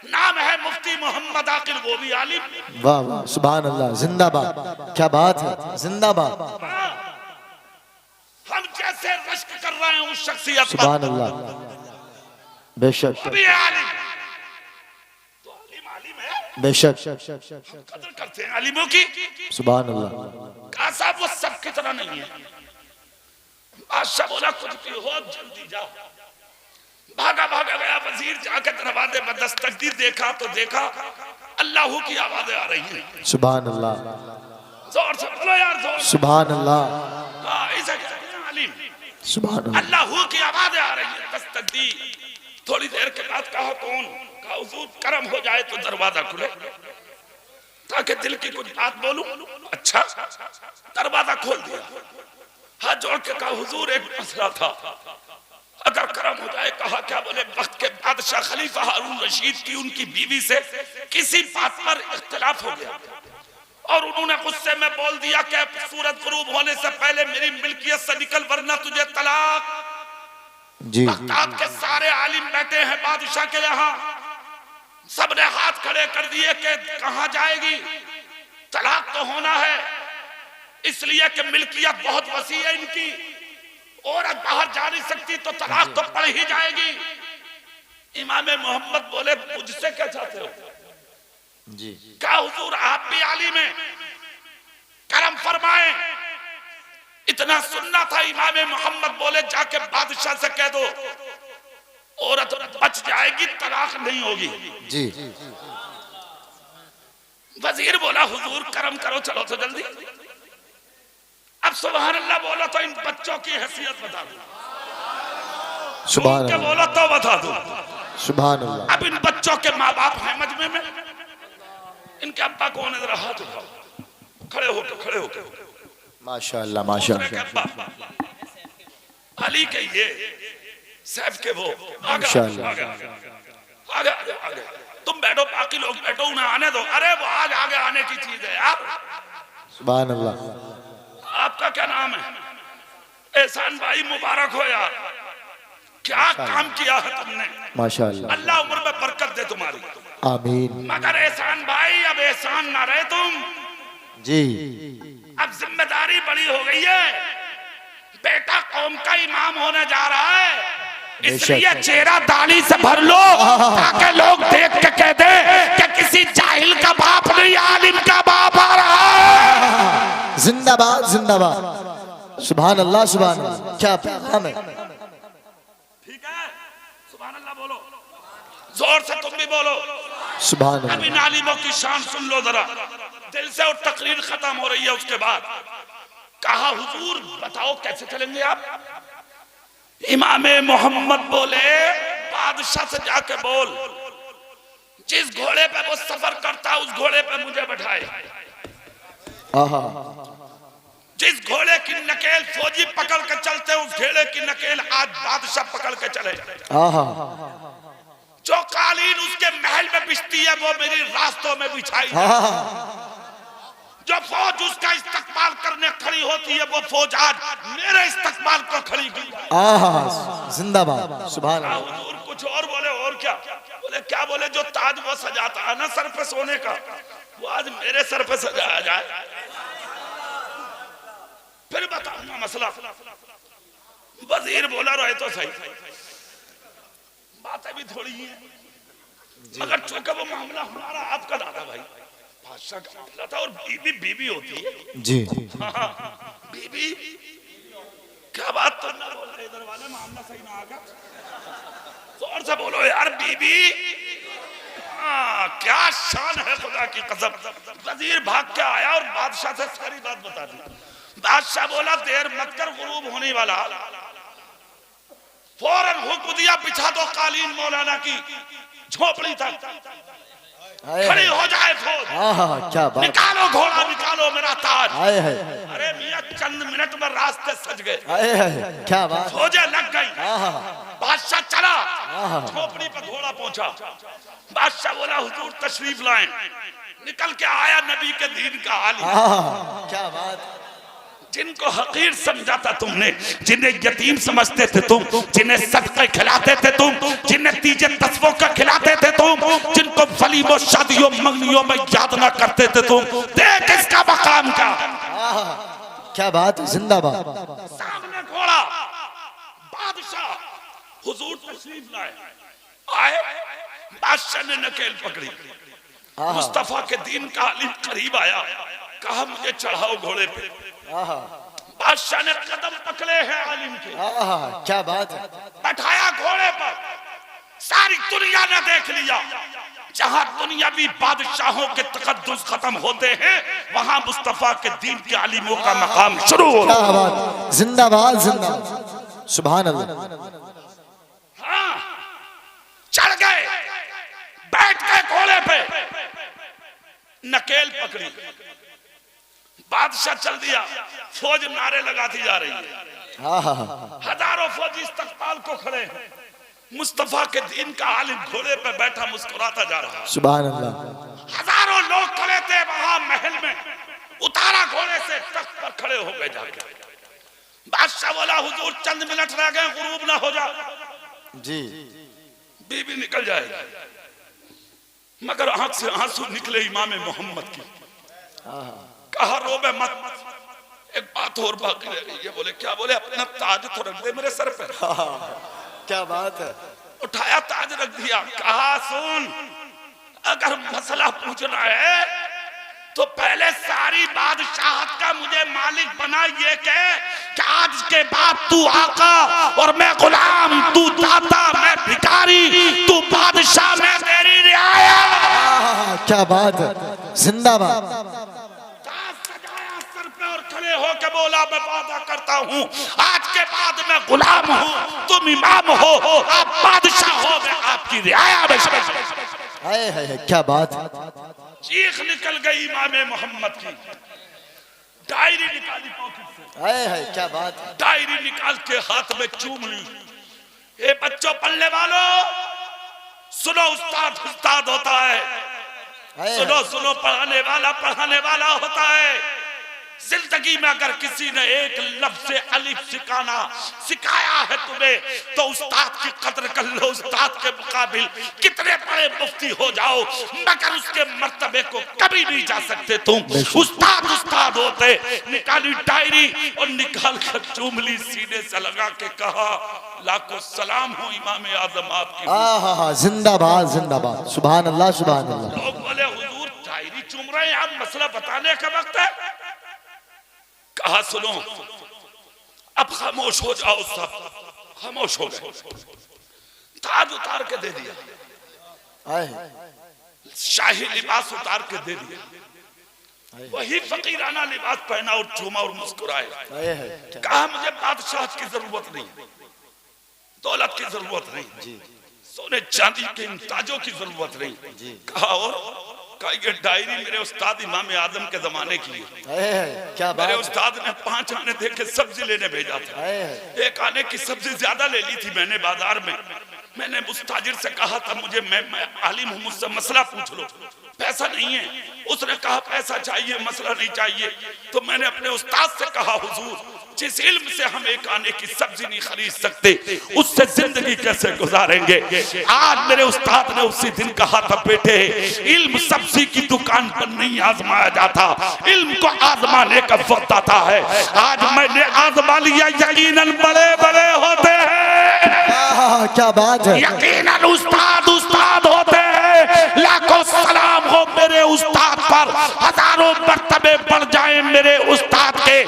नाम है मुफ्ती मोहम्मद आकिल, वो भी आलिम। वाह वाह, सुभान अल्लाह, जिंदाबाद। क्या बात है, जिंदाबाद। हम जैसे रश्क कर रहे हैं उस शख्सियत पर, सुभान अल्लाह। बेशक। अभी आलिम तो आलिम है, बेशक। कदर करते हैं आलिमों की। सुभान अल्लाह। कहा साहब वो सब की तरह नहीं है। बादशाह बोला कुछ भी हो जल्दी जा। भागा भागा गया वजीर, जाके दरवाजे पर दस्तक दी, देखा तो देखा अल्लाह की आवाजें आ रही हैं। सुभान अल्लाह, जोर से बोलो यार, जोर। सुभान अल्लाह, ऐसा कहते हैं आलिम, सुभान अल्लाह। अल्लाह की आवाजें आ रही हैं। दस्तक दी, थोड़ी देर के बाद कहा कौन? कहा हुजूर करम हो जाए तो दरवाजा खुले ताकि दिल की कुछ बात बोलूं। अच्छा, दरवाजा खोल दिया। हाथ जोड़ के कहा हुजूर एक मसला था, अगर करम हो जाए। कहा क्या? बोले वक्त के बादशाह खलीफा हारून रशीद की उनकी बीवी से किसी बात पर इख्तिलाफ हो गया और उन्होंने गुस्से में बोल दिया कि सूरज गुरूब होने से पहले मेरी मिल्कियत से निकल वरना तुझे तलाक। जी, बगदाद के सारे आलिम बैठे हैं बादशाह के यहाँ, सबने हाथ खड़े कर दिए कि कहां जाएगी, तलाक तो होना है, इसलिए कि मिल्कियत बहुत वसी है इनकी, औरत बाहर जा नहीं सकती तो तलाक तो पड़ ही जाएगी। इमाम मोहम्मद बोले मुझसे क्या चाहते हो? जी, क्या हुजूर आप भी आलिम हैं, करम फरमाएं। इतना सुनना था। इमाम मोहम्मद बोले जाके बादशाह से कह दो औरत बच जाएगी, तलाक नहीं होगी। जी, वजीर बोला हुजूर करम करो, चलो तो जल्दी। अब सुभान अल्लाह बोला तो इन बच्चों की हैसियत बता दो, सुभान के अल्लाह, बोला तो बता दो। सुभान अल्लाह। अब इन बच्चों के माँ बाप हैं मजमे में, इनके अब्बा कौन है? हाथ उठाओ, खड़े होके, खड़े होके। माशाअल्लाह, माशाअल्लाह, अब्बा अली के ये सैफ के वो आगे माशाअल्लाह। आगे आगे आगे आगे। तुम बैठो, बाकी लोग बैठो, उन्हें आने दो। अरे वो आज आगे आने की चीज है यार। सुभान अल्लाह। आपका क्या नाम है? एहसान भाई, मुबारक हो यार, क्या काम किया है तुमने। माशाअल्लाह, अल्लाह उम्र में बरकत दे तुम्हारी। आमीन। मगर एहसान भाई अब एहसान ना रहे तुम, जी, अब जिम्मेदारी बड़ी हो गई है। बेटा कौम का इमाम होने जा रहा है, इसलिए चेहरा दाढ़ी से भर लो ताकि लोग देख के कह दे कि किसी जाहिल का बाप नहीं, आलिम का बाप आ रहा है। जिंदाबाद, जिंदाबाद। सुभान अल्लाह, सुभान अल्लाह। क्या पैगाम है। ठीक है, सुभान अल्लाह बोलो, जोर से तुम भी बोलो। सुभान अब अल्लाह। इन आलिमों की शान सुन लो जरा दिल से। और तकरीर खत्म हो रही है, उसके बाद कहा हुजूर बताओ कैसे चलेंगे आप? इमाम मोहम्मद बोले बादशाह से जाके बोल जिस घोड़े पे वो सफर करता उस घोड़े पे मुझे बैठाए। आहा, जिस घोड़े की नकेल फौजी पकड़ के चलते उस घोड़े की नकेल आज बादशाह पकड़ के चले। आहा, जो कालीन उसके महल में बिछती है वो मेरी रास्तों में बिछाई है। आहा, जो फौज उसका इस्तकबाल करने खड़ी होती है वो फौज आज मेरे इस्तकबाल को खड़ी की। आहा, जिंदाबाद। सुभान अल्लाह। हुजूर कुछ और बोले, और क्या बोले? क्या बोले? जो ताज वो सजाता है ना सर पे सोने का, वो आज मेरे सर पे सजाया जाए। फिर बताऊंगा मसला। वजीर बोला रहे तो सही, बातें भी थोड़ी है, मगर चूंकि वो मामला हमारा आपका दादा भाई बादशाह का मामला था और बीबी बीबी होती है। जी, हाँ, बीबी क्या बात तो ना बोल रहे इधर वाले, मामला सही ना आगा। जोर से बोलो यार, बीबी। हाँ, क्या शान है खुदा की कसम। वजीर भाग के आया और बादशाह से सारी बात बता दी। बादशाह बोला देर मत कर, गुरूब होने वाला। फौरन हुक्म दिया बिछा दो कालीन मौलाना की झोपड़ी तक, खड़ी हो जाए फौज। आहा, क्या बात। निकालो घोड़ा, निकालो मेरा ताज। आए है, अरे मियां चंद मिनट में रास्ते सज गए, आए है, क्या बात। फौजें लग गई। आहा, बादशाह चला, आहा, झोपड़ी पर घोड़ा पहुंचा। बादशाह बोला हुजूर तशरीफ लाएं। निकल के आया नबी के दीन का आलिम। आहा, क्या बात। जिनको हकीर समझा था तुमने, जिन्हें यतीम समझते थे तुम, जिन्हें सदके खिलाते थे तुम, जिन्हें तीजे तस्वों का खिलाते थे तुम, जिनको वलीमों शादियों मंगनियों में याद ना करते थे तुम, देख इसका मकाम का। क्या बात। जिंदाबाद। सामने घोड़ा, बादशाह हुजूर तशरीफ लाए। आए, बादशाह ने नकेल पकड़ी, मुस्तफा के दीन का आलिम करीब आया, कहा मुझे चढ़ाओ घोड़े पे। बादशाह ने कदम पकड़े हैं आलिम के, क्या बात है। बैठाया घोड़े पर, सारी दुनिया ने देख लिया। जहां दुनियावी बादशाहों के तकद्दुस खत्म होते हैं, वहां मुस्तफा के दीन के आलिमों का मकाम शुरू हो। क्या बात, जिंदाबाद जिंदाबाद, सुभान अल्लाह। हाँ, चढ़ गए, बैठ गए घोड़े पे, नकेल पकड़ी, बादशाह चल दिया, फौज नारे लगाती जा रही है। हजारों फौजी इस्तकबाल को खड़े हैं। मुस्तफा के दीन का आलिम घोड़े पे बैठा मुस्कुराता जा रहा है। सुभान अल्लाह। हजारों लोग खड़े थे वहां महल में, उतारा घोड़े से, तख्त पर खड़े हो गए जाके। बादशाह बोला, हुजूर चंद मिनट रह गए, गुरूब ना हो जा जी, बीबी निकल जाएगी। मगर आंख से आंसू निकले इमाम मोहम्मद की। कहा रोबे मत, एक बात और बाकी रह गई है। बोले क्या? बोले अपना ताज तो रख दे मेरे सर पर। क्या बात है। उठाया, ताज रख दिया। कहा सुन, अगर मसला पूछना है तो पहले सारी बादशाहत का मुझे मालिक बना, ये कह कि आज के बाद तू आका और मैं गुलाम, तू दाता मैं भिखारी, तू बादशाह मैं तेरी रियाया। क्या बात है, जिंदाबाद। सजाया सर पे और खड़े होके बोला, मैं वादा करता हूँ आज के बाद मैं गुलाम हूँ, तुम इमाम हो, आप बादशाह हो, मैं आपकी रियाया में। है, क्या बात है। चीख निकल गई इमाम मोहम्मद की। डायरी निकाली पॉकेट से, है, क्या बात है। डायरी निकाल के हाथ में चूम ली। ए बच्चों, पढ़ने वालों सुनो, उस्ताद उस्ताद होता है, सुनो सुनो, पढ़ाने वाला होता है। जिंदगी में अगर किसी ने एक लफ्ज़ से अलिफ सिखाया है तुम्हें, तो उस्ताद की कदर कर लो। उस्ताद के मुकाबिल कितने बड़े मुफ्ती हो जाओ, मगर उसके मर्तबे को कभी नहीं जा सकते तुम। उस्ताद होते। निकाली डायरी और निकाल कर चूम ली, सीने से लगा के कहा, लाखों सलाम हो इमाम आजम आपकी। जिंदाबाद जिंदाबाद, सुभान अल्लाह सुभान अल्लाह। लोग बोले, हुजूर डायरी चूम रहे हैं, आप मसला बताने का वक्त है। कहा सुनो, अब खामोश हो जाओ। सब खामोश हो गए। ताज उतार के दे दिया, शाही लिबास उतार के दे दिया, वही फकीराना लिबास पहना और चूमा और मुस्कुराए। कहा मुझे बादशाह की जरूरत नहीं, दौलत की जरूरत नहीं, सोने चांदी के इन ताजों की जरूरत नहीं। कहा और ये डायरी मेरे उस्ताद इमाम आजम के जमाने की है। क्या मेरे उस्ताद ने 5 आने देके सब्जी लेने भेजा था। एक आने की सब्जी ज्यादा ले ली थी मैंने बाजार में। मैंने मुस्ताजिर से कहा था, मुझे मैं आलिम हूं, मुझसे मसला पूछ लो, पैसा नहीं है। उसने कहा पैसा चाहिए, मसला नहीं चाहिए। तो मैंने अपने उस्ताद से कहा, हुजूर जिस इल्म से हम एक आने की सब्जी नहीं खरीद सकते, उससे जिंदगी कैसे गुजारेंगे। आज मेरे उस्ताद ने उसी दिन कहा था, बेटे इल्म सब्जी की दुकान पर नहीं आजमाया जाता, इल्म को आजमाने का वक्त आता है। आज मैंने आजमा लिया, यकीनन बड़े बड़े होते हैं। क्या बात है। यकीनन उस्ताद होते हैं। लाखों सलाम हो मेरे उस्ताद पर, हजारों मर्तबे बढ़ जाए मेरे उस्ताद के,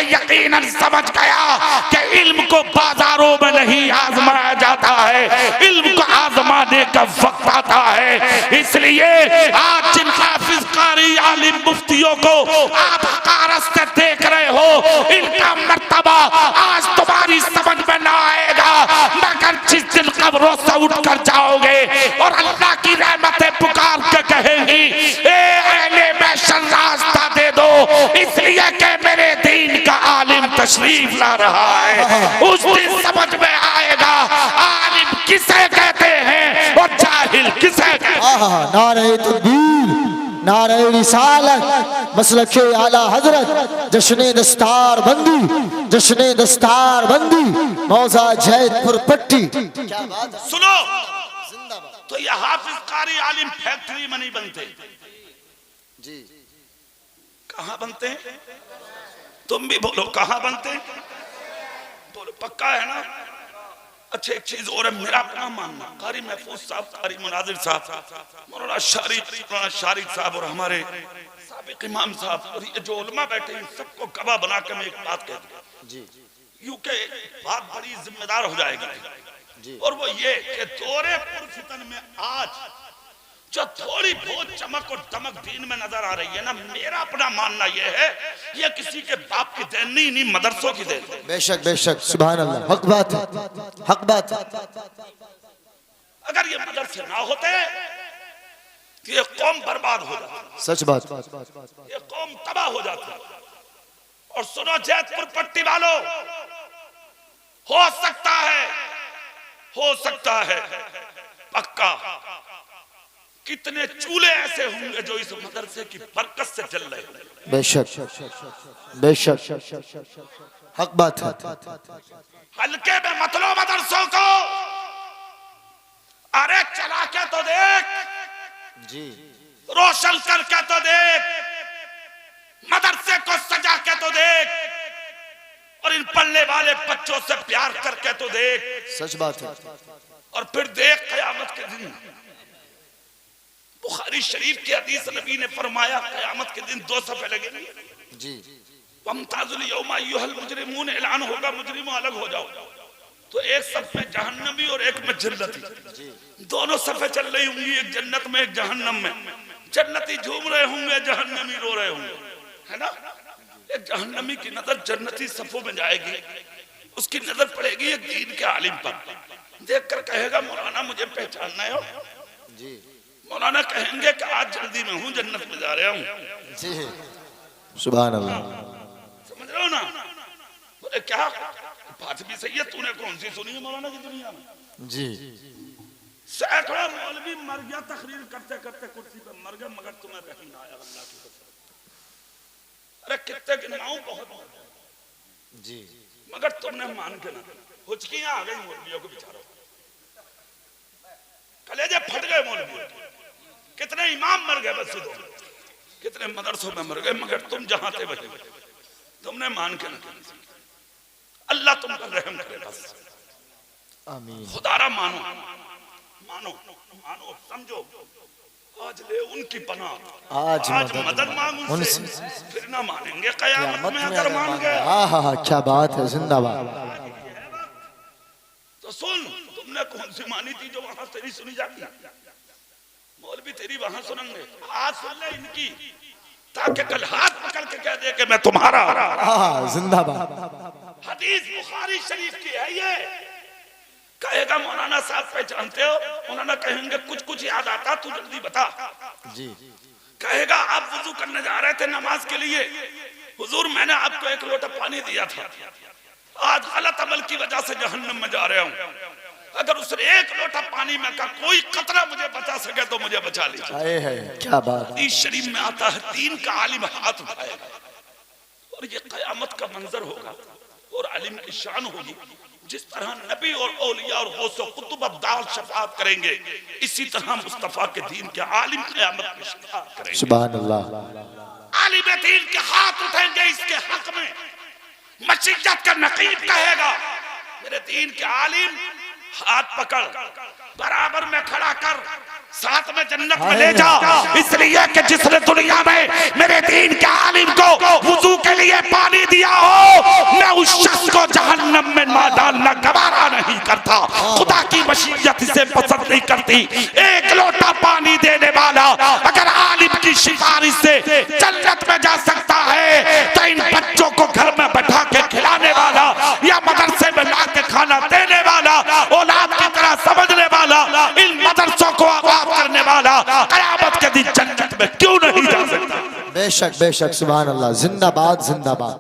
यकीनन समझ गया कि इल्म को बाजारों में नहीं आजमाया जाता है, इल्म को आजमाने का वक्त आता है। इसलिए आज जिन हाफिज कारी आलिम मुफ्तियों को आप हकारत से देख रहे हो, इनका मर्तबा आज तुम्हारी समझ में ना आएगा, मगर जिस दिन कब्रों से उठ कर जाओगे और अल्लाह की रहमतें पुकार के कहेंगी, ए अहले महशर रास्ता दे दो, इसलिए कि मेरे दीन का आलिम तशरीफ ला रहा है। उस दिन समझ में आएगा आलिम किसे कहते हैं और जाहिल किसे कहते हैं। नारे तकबीर, नारे रिसालत, मसलके आला हजरत, जश्ने दस्तार बंदी, जश्ने दस्तार बंदी, मौजा जैदपुर पट्टी। क्या बात है। सुनो, तो ये हाफिज कारी आलिम फैक्ट्री में नहीं बनते जी। कहाँ बनते हैं? तुम भी बोलो, कहाँ बनते हैं? बोलो, पक्का है ना? अच्छा, एक चीज और है, मेरा अपना मानना, कारी महफूज साहब, कारी मुनाजिर साहब, मौलाना शारिक साहब और हमारे साबिक इमाम साहब और ये जो उलमा बैठे हैं, सबको गवाह बना के मैं एक बात कहता हूं, यूं के बात बड़ी जिम्मेदार हो जाएगी, और वो ये कि दौरे पुरफितन में आज जो थोड़ी बहुत चमक और दमक दीन में नजर आ रही है ना, मेरा अपना मानना ये है ये किसी के बाप की देन नहीं, मदरसों की देन। बेशक बेशक, सुभान अल्लाह, हक बात है, हक बात। अगर ये मदरसे ना होते तो ये कौम बर्बाद हो जाती, सच बात, ये कौम तबाह हो जाती। और सुनो जैतपुर पट्टी वालों, हो सकता है पक्का कितने चूल्हे ऐसे होंगे जो इस मदरसे की बरकत से जल रहे होंगे। बेशक बेशक, हक बात है। हल्के में मत लो मदरसों को, अरे चला के तो देख जी, रोशन करके तो देख, मदरसे को सजा के तो देख, और इन पढ़ने वाले बच्चों से प्यार करके तो देख। सच बात है। और फिर देख कयामत के दिन, बुखारी शरीफ की हदीस नबी ने फरमाया कयामत के दिन 2 सफ़े लगेंगे जी, वमताजुल यौमा अय्युहल मुजरिमून, ऐलान होगा मुजरिमों अलग हो जाओ, तो एक सफ में जहन्नमी और एक में जन्नती, दोनों सफ़े चल रही होंगी, एक जन्नत में एक जहन्नम में। जन्नती झूम रहे होंगे, जहन्नमी रो रहे होंगे, है ना। एक जहन्नमी की नजर जन्नती सफों में जाएगी, उसकी नजर पड़ेगी एक दीन के आलिम पर, देखकर कहेगा मौलाना मुझे पहचानना है जी। मौलाना कहेंगे कि आज जल्दी में हूँ, जन्नत में जा रहा हूँ जी। सुभान अल्लाह, समझ रहे हो ना। बोले क्या बात भी सही है, तूने कौन सी सुनी है मौलाना की दुनिया में जी। सैकड़ों मौलवी मर गया तकरीर करते करते, कुर्सी पे मर गए, मगर तुम्हें रहम ना आया अल्लाह की कसम। अरे कितने गिनाऊं, बहुत जी, मगर तुमने मान के ना, हुचकियां आ गई मौलवियों को बेचारों, कलेजे फट गए मौलवियों। कितने इमाम मर गए मस्जिदों में, कितने मदरसों में मर गए, मगर तुम जहां थे वहीं तुमने मान के ना। अल्लाह तुम पर रहम करे बस, आमीन। खुदारा मानो मानो मानो, समझो आज ले उनकी पनाह, आज मदद मांगो उनसे, फिर ना मानेंगे कयामत में अगर मान गए। हाँ, क्या बात है, जिंदाबाद। तो सुन, तुमने कौन सी मानी थी जो वहां तेरी सुनी जाती, मौलवी तेरी वहां सुनेंगे, आज सुन ले इनकी, ताकि कल हाथ पकड़ के कह दे कि मैं तुम्हारा। जिंदाबाद। हदीस बुखारी शरीफ की है ये। कहेगा मौलाना साहब पहचानते हो, मौलाना कहेंगे कुछ कुछ याद आता, तू जल्दी बता जी। कहेगा आप वुजू करने जा रहे थे नमाज के लिए, हुजूर मैंने आपको 1 लोटा पानी दिया था, आज गलत अमल की वजह से जहन्नम में जा रहा हूँ, अगर उस 1 लोटा पानी में का कोई कतरा मुझे बचा सके तो मुझे बचा लीजिए। क्या बात। इस शरीफ में आता है दीन का आलिम हाथ उठाएगा, और ये कयामत का मंजर होगा, और आलिम की शान होगी। जिस तरह नबी और औलिया और गौस और कुतुब अब्दाल शफाअत करेंगे, इसी तरह मुस्तफा के दीन के आलिम क़यामत में शफाअत करेंगे। सुभान अल्लाह। आलिम दीन के हाथ उठेंगे इसके हक में, मशीयत का नकीब कहेगा मेरे दीन के आलिम हाथ पकड़, बराबर में खड़ा कर, साथ में जन्नत में ले जा, इसलिए कि जिसने दुनिया में मेरे दीन के आलिम को वुजू के लिए पानी दिया हो, मैं उस शख्स को जहन्नम में ना डालना गवारा नहीं करता। खुदा की मशीयत इसे पसंद नहीं करती। 1 लोटा पानी देने वाला अगर आलिम की सिफारिश से जन्नत में जा सकता है, तो इन बच्चों को घर में बैठा के खिलाने वाला या मदरसे में ला के खाना देने वाला, औलाद की तरह समझने वाला, इन मदरसों को आबाद करने वाला क़यामत के दिन जन्नत में क्यों नहीं जा सकता। बेशक बेशक, सुभान अल्लाह, जिंदाबाद जिंदाबाद।